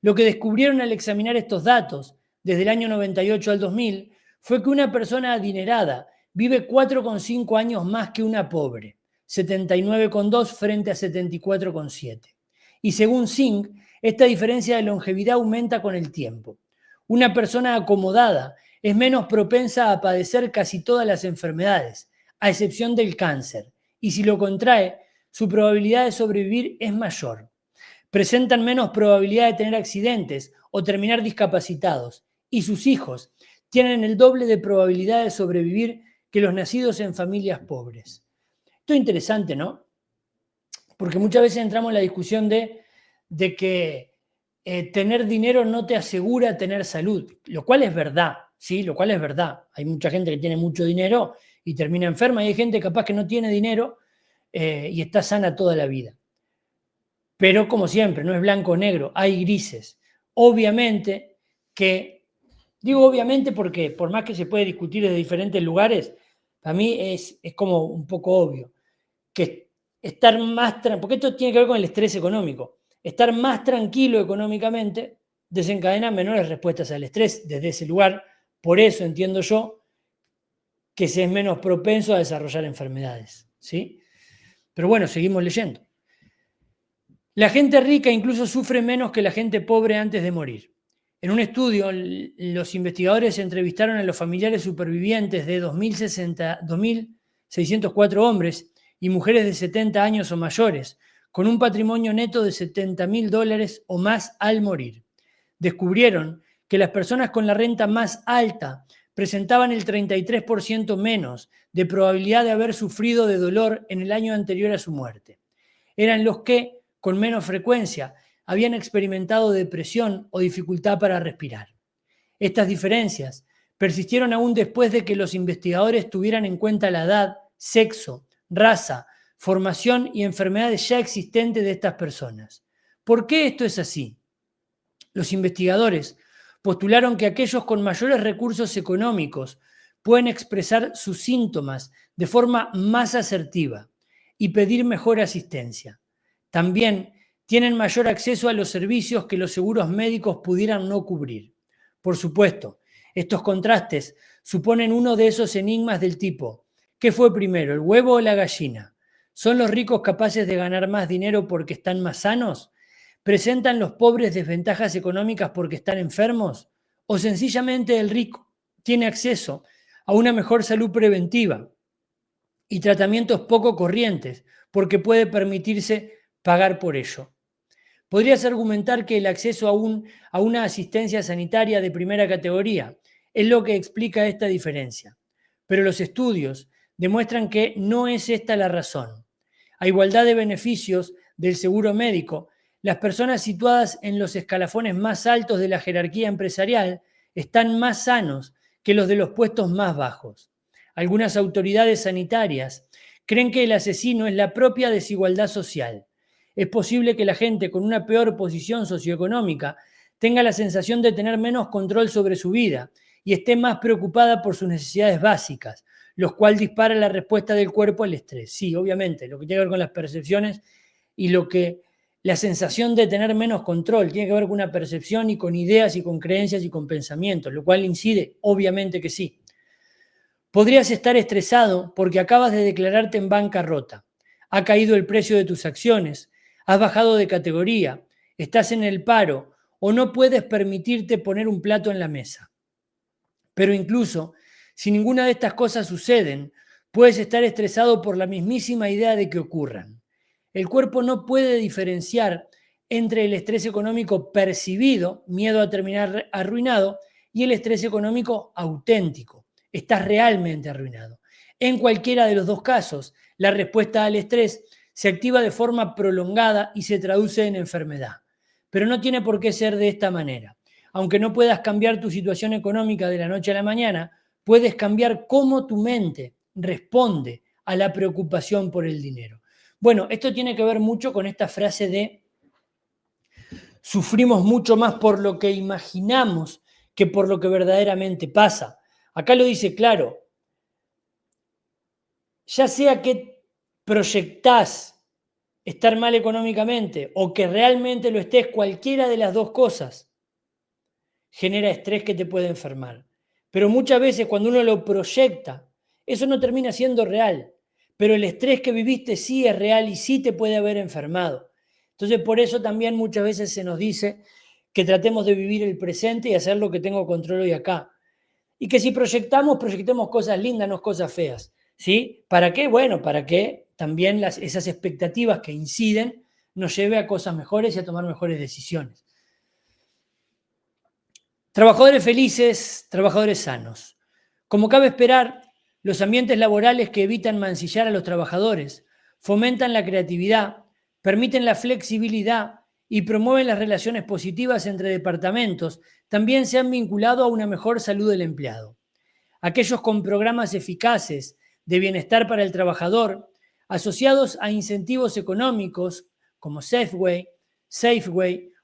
Lo que descubrieron al examinar estos datos desde el año 98 al 2000 fue que una persona adinerada vive 4,5 años más que una pobre, 79,2 frente a 74,7. Y según Singh, esta diferencia de longevidad aumenta con el tiempo. Una persona acomodada es menos propensa a padecer casi todas las enfermedades, a excepción del cáncer, y si lo contrae, su probabilidad de sobrevivir es mayor. Presentan menos probabilidad de tener accidentes o terminar discapacitados, y sus hijos tienen el doble de probabilidad de sobrevivir que los nacidos en familias pobres. Esto es interesante, ¿no? Porque muchas veces entramos en la discusión de que tener dinero no te asegura tener salud, lo cual es verdad, ¿sí? Lo cual es verdad. Hay mucha gente que tiene mucho dinero y termina enferma, y hay gente capaz que no tiene dinero y está sana toda la vida. Pero como siempre, no es blanco o negro, hay grises. Obviamente que, digo obviamente porque por más que se puede discutir desde diferentes lugares, para mí es como un poco obvio que estar más, porque esto tiene que ver con el estrés económico, estar más tranquilo económicamente desencadena menores respuestas al estrés desde ese lugar. Por eso entiendo yo que se es menos propenso a desarrollar enfermedades, ¿sí? Pero bueno, seguimos leyendo. La gente rica incluso sufre menos que la gente pobre antes de morir. En un estudio, los investigadores entrevistaron a los familiares supervivientes de 2.604 hombres y mujeres de 70 años o mayores, con un patrimonio neto de $70.000 o más al morir. Descubrieron que las personas con la renta más alta presentaban el 33% menos de probabilidad de haber sufrido de dolor en el año anterior a su muerte. Eran los que, con menos frecuencia, habían experimentado depresión o dificultad para respirar. Estas diferencias persistieron aún después de que los investigadores tuvieran en cuenta la edad, sexo, raza, formación y enfermedades ya existentes de estas personas. ¿Por qué esto es así? Los investigadores postularon que aquellos con mayores recursos económicos pueden expresar sus síntomas de forma más asertiva y pedir mejor asistencia. También tienen mayor acceso a los servicios que los seguros médicos pudieran no cubrir. Por supuesto, estos contrastes suponen uno de esos enigmas del tipo: ¿qué fue primero, el huevo o la gallina? ¿Son los ricos capaces de ganar más dinero porque están más sanos? ¿Presentan los pobres desventajas económicas porque están enfermos? ¿O sencillamente el rico tiene acceso a una mejor salud preventiva y tratamientos poco corrientes porque puede permitirse pagar por ello? Podrías argumentar que el acceso a una asistencia sanitaria de primera categoría es lo que explica esta diferencia, pero los estudios demuestran que no es esta la razón. A igualdad de beneficios del seguro médico, las personas situadas en los escalafones más altos de la jerarquía empresarial están más sanos que los de los puestos más bajos. Algunas autoridades sanitarias creen que el asesino es la propia desigualdad social. Es posible que la gente con una peor posición socioeconómica tenga la sensación de tener menos control sobre su vida y esté más preocupada por sus necesidades básicas, lo cual dispara la respuesta del cuerpo al estrés. Sí, obviamente, lo que tiene que ver con las percepciones y la sensación de tener menos control tiene que ver con una percepción y con ideas y con creencias y con pensamientos, lo cual incide, obviamente que sí. Podrías estar estresado porque acabas de declararte en bancarrota. Ha caído el precio de tus acciones, has bajado de categoría, estás en el paro o no puedes permitirte poner un plato en la mesa. Pero incluso si ninguna de estas cosas suceden, puedes estar estresado por la mismísima idea de que ocurran. El cuerpo no puede diferenciar entre el estrés económico percibido, miedo a terminar arruinado, y el estrés económico auténtico. Estás realmente arruinado. En cualquiera de los dos casos, la respuesta al estrés se activa de forma prolongada y se traduce en enfermedad. Pero no tiene por qué ser de esta manera. Aunque no puedas cambiar tu situación económica de la noche a la mañana, puedes cambiar cómo tu mente responde a la preocupación por el dinero. Bueno, esto tiene que ver mucho con esta frase de sufrimos mucho más por lo que imaginamos que por lo que verdaderamente pasa. Acá lo dice claro. Ya sea que proyectás estar mal económicamente o que realmente lo estés, cualquiera de las dos cosas genera estrés que te puede enfermar. Pero muchas veces cuando uno lo proyecta eso no termina siendo real, pero el estrés que viviste sí es real y sí te puede haber enfermado. Entonces, por eso también muchas veces se nos dice que tratemos de vivir el presente y hacer lo que tengo control hoy acá. Y que si proyectamos, proyectemos cosas lindas, no cosas feas. ¿Sí? ¿Para qué? Bueno, para que también esas expectativas que inciden nos lleve a cosas mejores y a tomar mejores decisiones. Trabajadores felices, trabajadores sanos. Como cabe esperar, los ambientes laborales que evitan mancillar a los trabajadores fomentan la creatividad, permiten la flexibilidad y promueven las relaciones positivas entre departamentos, también se han vinculado a una mejor salud del empleado. Aquellos con programas eficaces de bienestar para el trabajador, asociados a incentivos económicos como Safeway,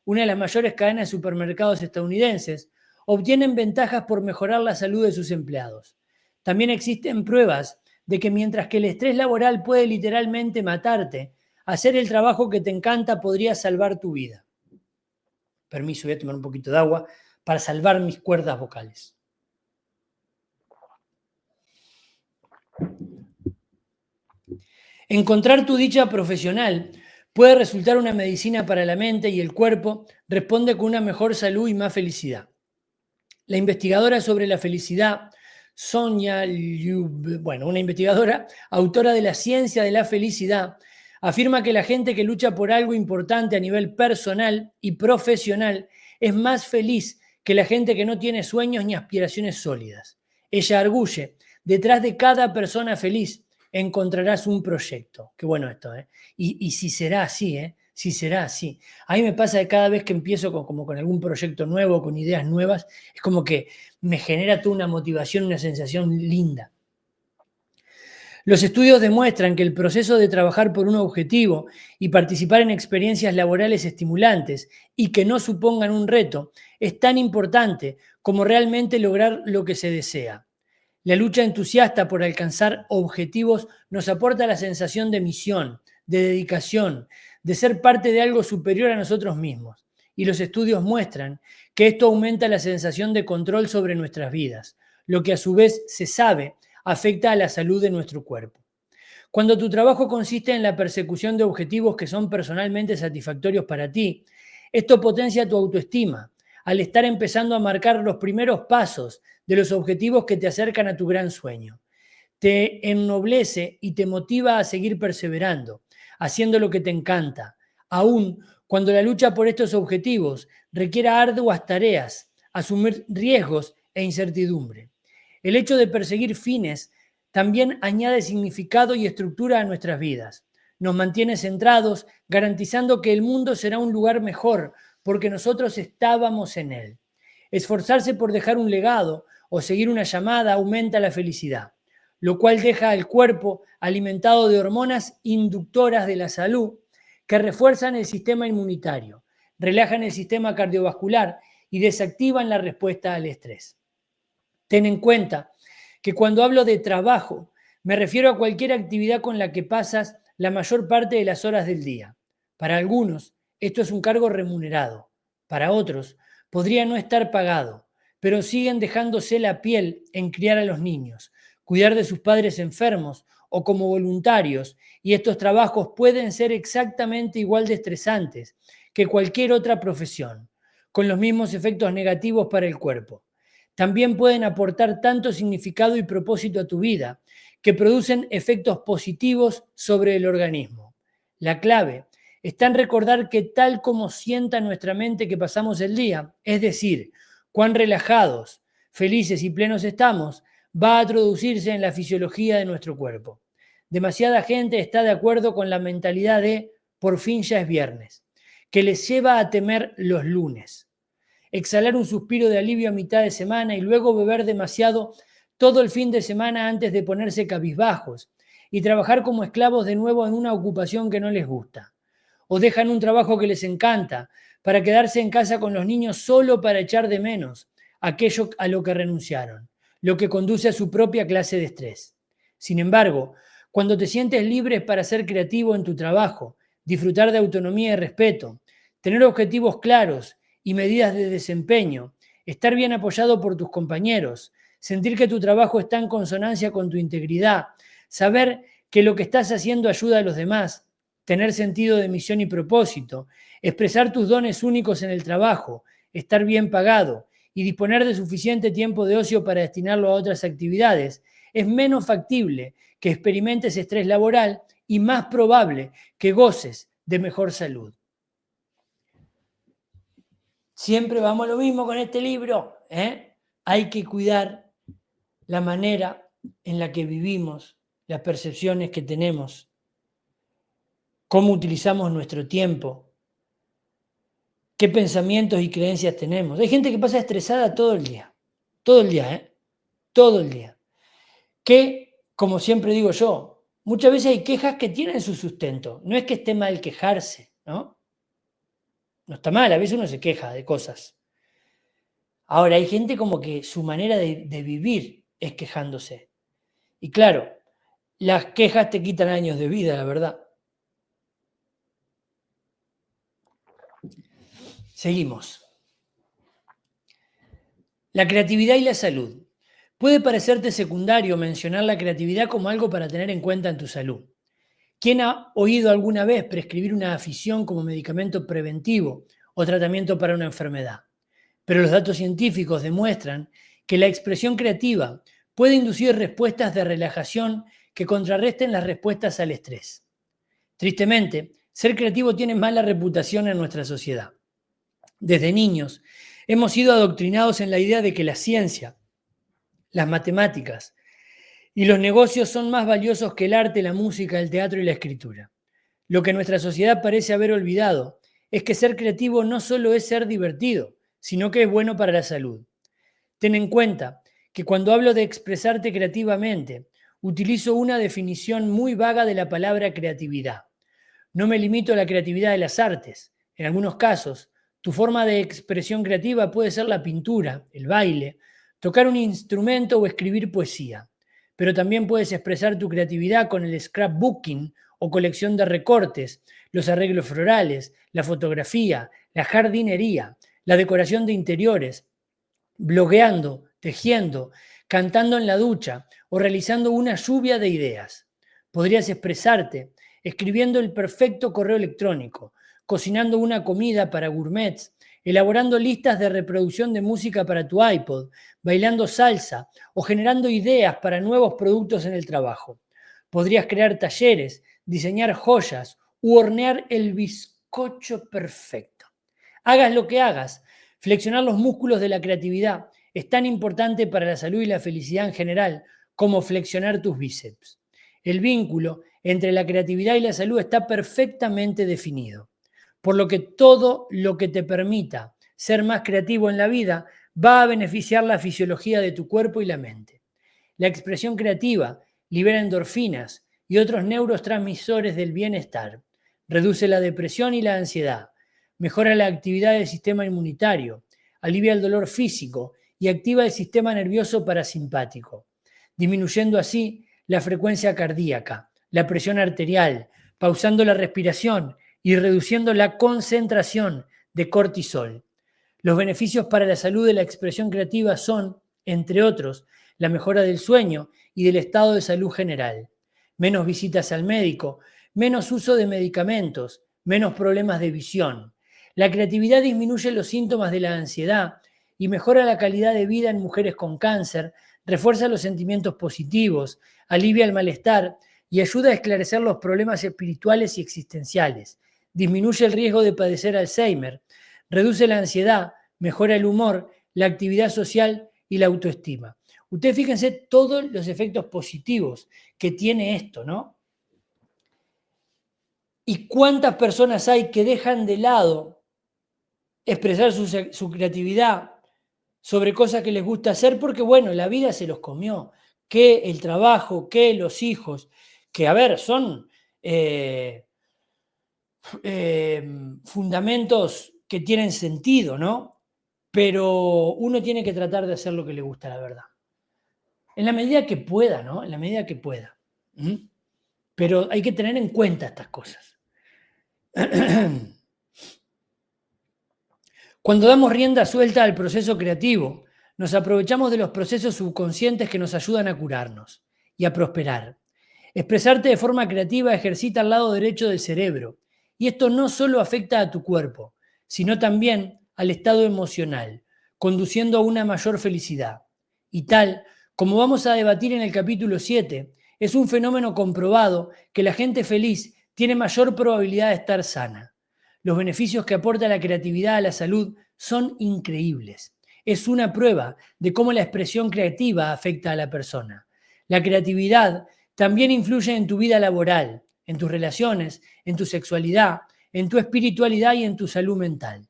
una de las mayores cadenas de supermercados estadounidenses, obtienen ventajas por mejorar la salud de sus empleados. También existen pruebas de que mientras que el estrés laboral puede literalmente matarte, hacer el trabajo que te encanta podría salvar tu vida. Permiso, voy a tomar un poquito de agua para salvar mis cuerdas vocales. Encontrar tu dicha profesional puede resultar una medicina para la mente y el cuerpo responde con una mejor salud y más felicidad. La investigadora sobre la felicidad, Sonja Lyub, una investigadora, autora de La ciencia de la felicidad, afirma que la gente que lucha por algo importante a nivel personal y profesional es más feliz que la gente que no tiene sueños ni aspiraciones sólidas. Ella arguye, detrás de cada persona feliz encontrarás un proyecto. Qué bueno esto, ¿eh? Y si será así, ¿eh? Si será así. A mí me pasa que cada vez que empiezo como con algún proyecto nuevo, con ideas nuevas, es como que me genera toda una motivación, una sensación linda. Los estudios demuestran que el proceso de trabajar por un objetivo y participar en experiencias laborales estimulantes y que no supongan un reto es tan importante como realmente lograr lo que se desea. La lucha entusiasta por alcanzar objetivos nos aporta la sensación de misión, de dedicación, de ser parte de algo superior a nosotros mismos. Y los estudios muestran que esto aumenta la sensación de control sobre nuestras vidas, lo que a su vez se sabe afecta a la salud de nuestro cuerpo. Cuando tu trabajo consiste en la persecución de objetivos que son personalmente satisfactorios para ti, esto potencia tu autoestima al estar empezando a marcar los primeros pasos de los objetivos que te acercan a tu gran sueño. Te ennoblece y te motiva a seguir perseverando, haciendo lo que te encanta, aun cuando la lucha por estos objetivos requiera arduas tareas, asumir riesgos e incertidumbre. El hecho de perseguir fines también añade significado y estructura a nuestras vidas. Nos mantiene centrados, garantizando que el mundo será un lugar mejor porque nosotros estábamos en él. Esforzarse por dejar un legado o seguir una llamada aumenta la felicidad, lo cual deja al cuerpo alimentado de hormonas inductoras de la salud que refuerzan el sistema inmunitario, relajan el sistema cardiovascular y desactivan la respuesta al estrés. Ten en cuenta que cuando hablo de trabajo, me refiero a cualquier actividad con la que pasas la mayor parte de las horas del día. Para algunos, esto es un cargo remunerado. Para otros, podría no estar pagado, pero siguen dejándose la piel en criar a los niños, cuidar de sus padres enfermos o como voluntarios, y estos trabajos pueden ser exactamente igual de estresantes que cualquier otra profesión, con los mismos efectos negativos para el cuerpo. También pueden aportar tanto significado y propósito a tu vida, que producen efectos positivos sobre el organismo. La clave está en recordar que tal como sienta nuestra mente que pasamos el día, es decir, cuán relajados, felices y plenos estamos, va a traducirse en la fisiología de nuestro cuerpo. Demasiada gente está de acuerdo con la mentalidad de por fin ya es viernes, que les lleva a temer los lunes. Exhalar un suspiro de alivio a mitad de semana y luego beber demasiado todo el fin de semana antes de ponerse cabizbajos y trabajar como esclavos de nuevo en una ocupación que no les gusta. O dejan un trabajo que les encanta para quedarse en casa con los niños solo para echar de menos aquello a lo que renunciaron, lo que conduce a su propia clase de estrés. Sin embargo, cuando te sientes libre para ser creativo en tu trabajo, disfrutar de autonomía y respeto, tener objetivos claros y medidas de desempeño, estar bien apoyado por tus compañeros, sentir que tu trabajo está en consonancia con tu integridad, saber que lo que estás haciendo ayuda a los demás, tener sentido de misión y propósito, expresar tus dones únicos en el trabajo, estar bien pagado y disponer de suficiente tiempo de ocio para destinarlo a otras actividades, es menos factible que experimentes estrés laboral y más probable que goces de mejor salud. Siempre vamos a lo mismo con este libro, ¿eh? Hay que cuidar la manera en la que vivimos, las percepciones que tenemos, cómo utilizamos nuestro tiempo, qué pensamientos y creencias tenemos. Hay gente que pasa estresada todo el día, ¿eh? Todo el día. Que, como siempre digo yo, muchas veces hay quejas que tienen su sustento. No es que esté mal quejarse, ¿no? No está mal, a veces uno se queja de cosas. Ahora, hay gente como que su manera de vivir es quejándose. Y claro, las quejas te quitan años de vida, la verdad. Seguimos. La creatividad y la salud. Puede parecerte secundario mencionar la creatividad como algo para tener en cuenta en tu salud. ¿Quién ha oído alguna vez prescribir una afición como medicamento preventivo o tratamiento para una enfermedad? Pero los datos científicos demuestran que la expresión creativa puede inducir respuestas de relajación que contrarresten las respuestas al estrés. Tristemente, ser creativo tiene mala reputación en nuestra sociedad. Desde niños hemos sido adoctrinados en la idea de que la ciencia, las matemáticas y los negocios son más valiosos que el arte, la música, el teatro y la escritura. Lo que nuestra sociedad parece haber olvidado es que ser creativo no solo es ser divertido, sino que es bueno para la salud. Ten en cuenta que cuando hablo de expresarte creativamente, utilizo una definición muy vaga de la palabra creatividad. No me limito a la creatividad de las artes. En algunos casos, tu forma de expresión creativa puede ser la pintura, el baile, tocar un instrumento o escribir poesía. Pero también puedes expresar tu creatividad con el scrapbooking o colección de recortes, los arreglos florales, la fotografía, la jardinería, la decoración de interiores, blogueando, tejiendo, cantando en la ducha o realizando una lluvia de ideas. Podrías expresarte escribiendo el perfecto correo electrónico, cocinando una comida para gourmets, elaborando listas de reproducción de música para tu iPod, bailando salsa o generando ideas para nuevos productos en el trabajo. Podrías crear talleres, diseñar joyas u hornear el bizcocho perfecto. Hagas lo que hagas, flexionar los músculos de la creatividad es tan importante para la salud y la felicidad en general como flexionar tus bíceps. El vínculo entre la creatividad y la salud está perfectamente definido, por lo que todo lo que te permita ser más creativo en la vida va a beneficiar la fisiología de tu cuerpo y la mente. La expresión creativa libera endorfinas y otros neurotransmisores del bienestar, reduce la depresión y la ansiedad, mejora la actividad del sistema inmunitario, alivia el dolor físico y activa el sistema nervioso parasimpático, disminuyendo así la frecuencia cardíaca, la presión arterial, pausando la respiración y reduciendo la concentración de cortisol. Los beneficios para la salud de la expresión creativa son, entre otros, la mejora del sueño y del estado de salud general, menos visitas al médico, menos uso de medicamentos, menos problemas de visión. La creatividad disminuye los síntomas de la ansiedad y mejora la calidad de vida en mujeres con cáncer, refuerza los sentimientos positivos, alivia el malestar y ayuda a esclarecer los problemas espirituales y existenciales. Disminuye el riesgo de padecer Alzheimer, reduce la ansiedad, mejora el humor, la actividad social y la autoestima. Ustedes fíjense todos los efectos positivos que tiene esto, ¿no? ¿Y cuántas personas hay que dejan de lado expresar su creatividad sobre cosas que les gusta hacer porque, bueno, la vida se los comió? Que el trabajo, que los hijos, que, a ver, son fundamentos que tienen sentido, ¿no? Pero uno tiene que tratar de hacer lo que le gusta, la verdad. En la medida que pueda, ¿no? En la medida que pueda. Pero hay que tener en cuenta estas cosas. Cuando damos rienda suelta al proceso creativo, Nos aprovechamos de los procesos subconscientes que nos ayudan a curarnos y a prosperar. Expresarte de forma creativa ejercita el lado derecho del cerebro, y esto no solo afecta a tu cuerpo, sino también al estado emocional, conduciendo a una mayor felicidad. Y tal, como vamos a debatir en el capítulo 7, es un fenómeno comprobado que la gente feliz tiene mayor probabilidad de estar sana. Los beneficios que aporta la creatividad a la salud son increíbles. Es una prueba de cómo la expresión creativa afecta a la persona. La creatividad también influye en tu vida laboral, en tus relaciones, en tu sexualidad, en tu espiritualidad y en tu salud mental.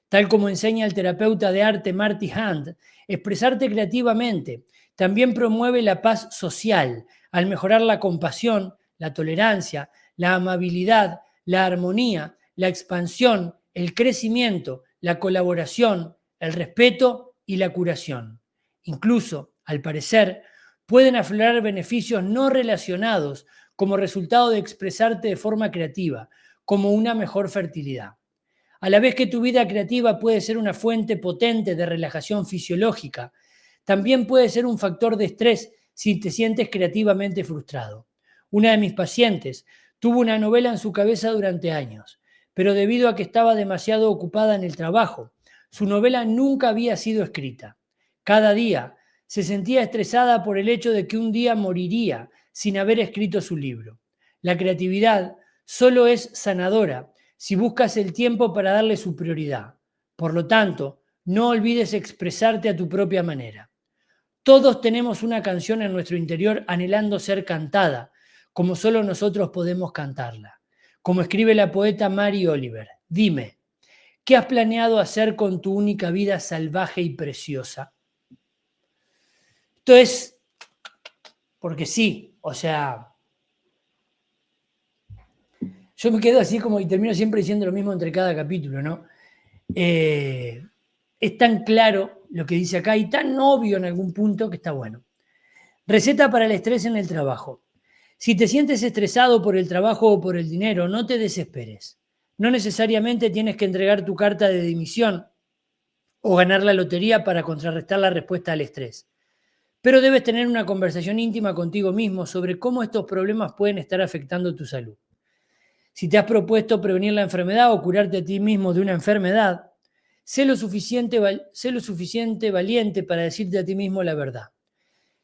Tal como enseña el terapeuta de arte Marty Hunt, expresarte creativamente también promueve la paz social al mejorar la compasión, la tolerancia, la amabilidad, la armonía, la expansión, el crecimiento, la colaboración, el respeto y la curación. Incluso, al parecer, pueden aflorar beneficios no relacionados como resultado de expresarte de forma creativa, como una mejor fertilidad. A la vez que tu vida creativa puede ser una fuente potente de relajación fisiológica, también puede ser un factor de estrés si te sientes creativamente frustrado. Una de mis pacientes tuvo una novela en su cabeza durante años, pero debido a que estaba demasiado ocupada en el trabajo, su novela nunca había sido escrita. Cada día se sentía estresada por el hecho de que un día moriría sin haber escrito su libro. La creatividad solo es sanadora si buscas el tiempo para darle su prioridad. Por lo tanto, no olvides expresarte a tu propia manera. Todos tenemos una canción en nuestro interior anhelando ser cantada, como solo nosotros podemos cantarla. Como escribe la poeta Mary Oliver, dime, ¿qué has planeado hacer con tu única vida salvaje y preciosa? Esto es porque sí, o sea, yo me quedo así como y termino siempre diciendo lo mismo entre cada capítulo, ¿no? Es tan claro lo que dice acá y tan obvio en algún punto que está bueno. Receta para el estrés en el trabajo. Si te sientes estresado por el trabajo o por el dinero, no te desesperes. No necesariamente tienes que entregar tu carta de dimisión o ganar la lotería para contrarrestar la respuesta al estrés. Pero debes tener una conversación íntima contigo mismo sobre cómo estos problemas pueden estar afectando tu salud. Si te has propuesto prevenir la enfermedad o curarte a ti mismo de una enfermedad, sé lo suficiente valiente para decirte a ti mismo la verdad.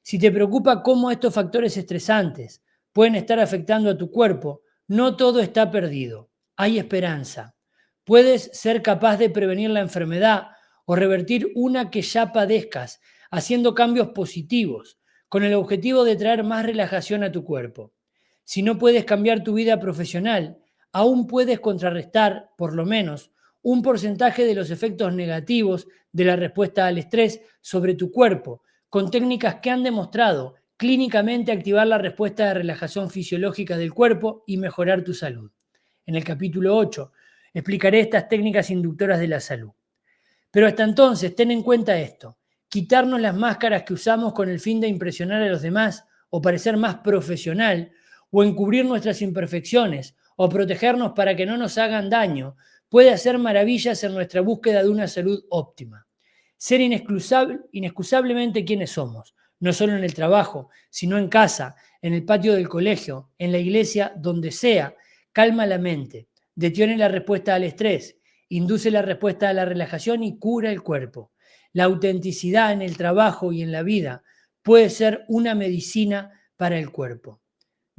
Si te preocupa cómo estos factores estresantes pueden estar afectando a tu cuerpo, no todo está perdido. Hay esperanza. Puedes ser capaz de prevenir la enfermedad o revertir una que ya padezcas, haciendo cambios positivos, con el objetivo de traer más relajación a tu cuerpo. Si no puedes cambiar tu vida profesional, aún puedes contrarrestar, por lo menos, un porcentaje de los efectos negativos de la respuesta al estrés sobre tu cuerpo, con técnicas que han demostrado clínicamente activar la respuesta de relajación fisiológica del cuerpo y mejorar tu salud. En el capítulo 8 explicaré estas técnicas inductoras de la salud. Pero hasta entonces, ten en cuenta esto: quitarnos las máscaras que usamos con el fin de impresionar a los demás o parecer más profesional, o encubrir nuestras imperfecciones o protegernos para que no nos hagan daño, puede hacer maravillas en nuestra búsqueda de una salud óptima. Ser inexcusablemente quienes somos, no solo en el trabajo, sino en casa, en el patio del colegio, en la iglesia, donde sea, calma la mente, detiene la respuesta al estrés, induce la respuesta a la relajación y cura el cuerpo. La autenticidad en el trabajo y en la vida puede ser una medicina para el cuerpo.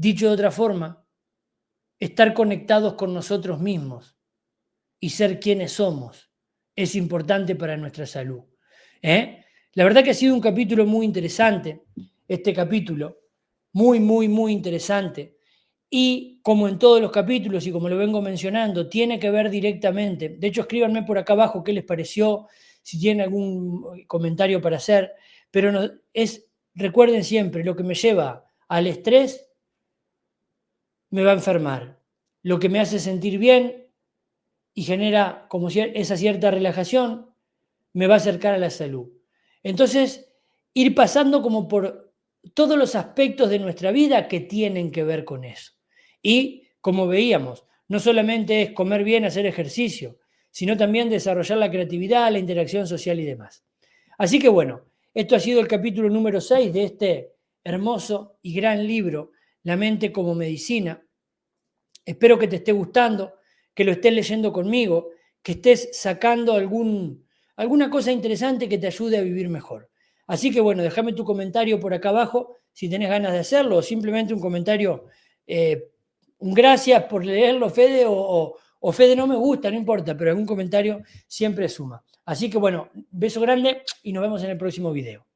Dicho de otra forma, estar conectados con nosotros mismos y ser quienes somos es importante para nuestra salud. La verdad que ha sido un capítulo muy interesante, este capítulo, muy, muy, muy interesante. Y como en todos los capítulos y como lo vengo mencionando, tiene que ver directamente. De hecho, escríbanme por acá abajo qué les pareció, si tienen algún comentario para hacer. Pero no, recuerden siempre, lo que me lleva al estrés me va a enfermar. Lo que me hace sentir bien y genera como esa cierta relajación me va a acercar a la salud. Entonces, ir pasando como por todos los aspectos de nuestra vida que tienen que ver con eso. Y como veíamos, no solamente es comer bien, hacer ejercicio, sino también desarrollar la creatividad, la interacción social y demás. Así que bueno, esto ha sido el capítulo número 6 de este hermoso y gran libro, La mente como medicina. Espero que te esté gustando, que lo estés leyendo conmigo, que estés sacando alguna cosa interesante que te ayude a vivir mejor. Así que bueno, déjame tu comentario por acá abajo si tenés ganas de hacerlo, o simplemente un comentario, un gracias por leerlo, Fede, o Fede no me gusta, no importa, pero algún comentario siempre suma. Así que bueno, beso grande y nos vemos en el próximo video.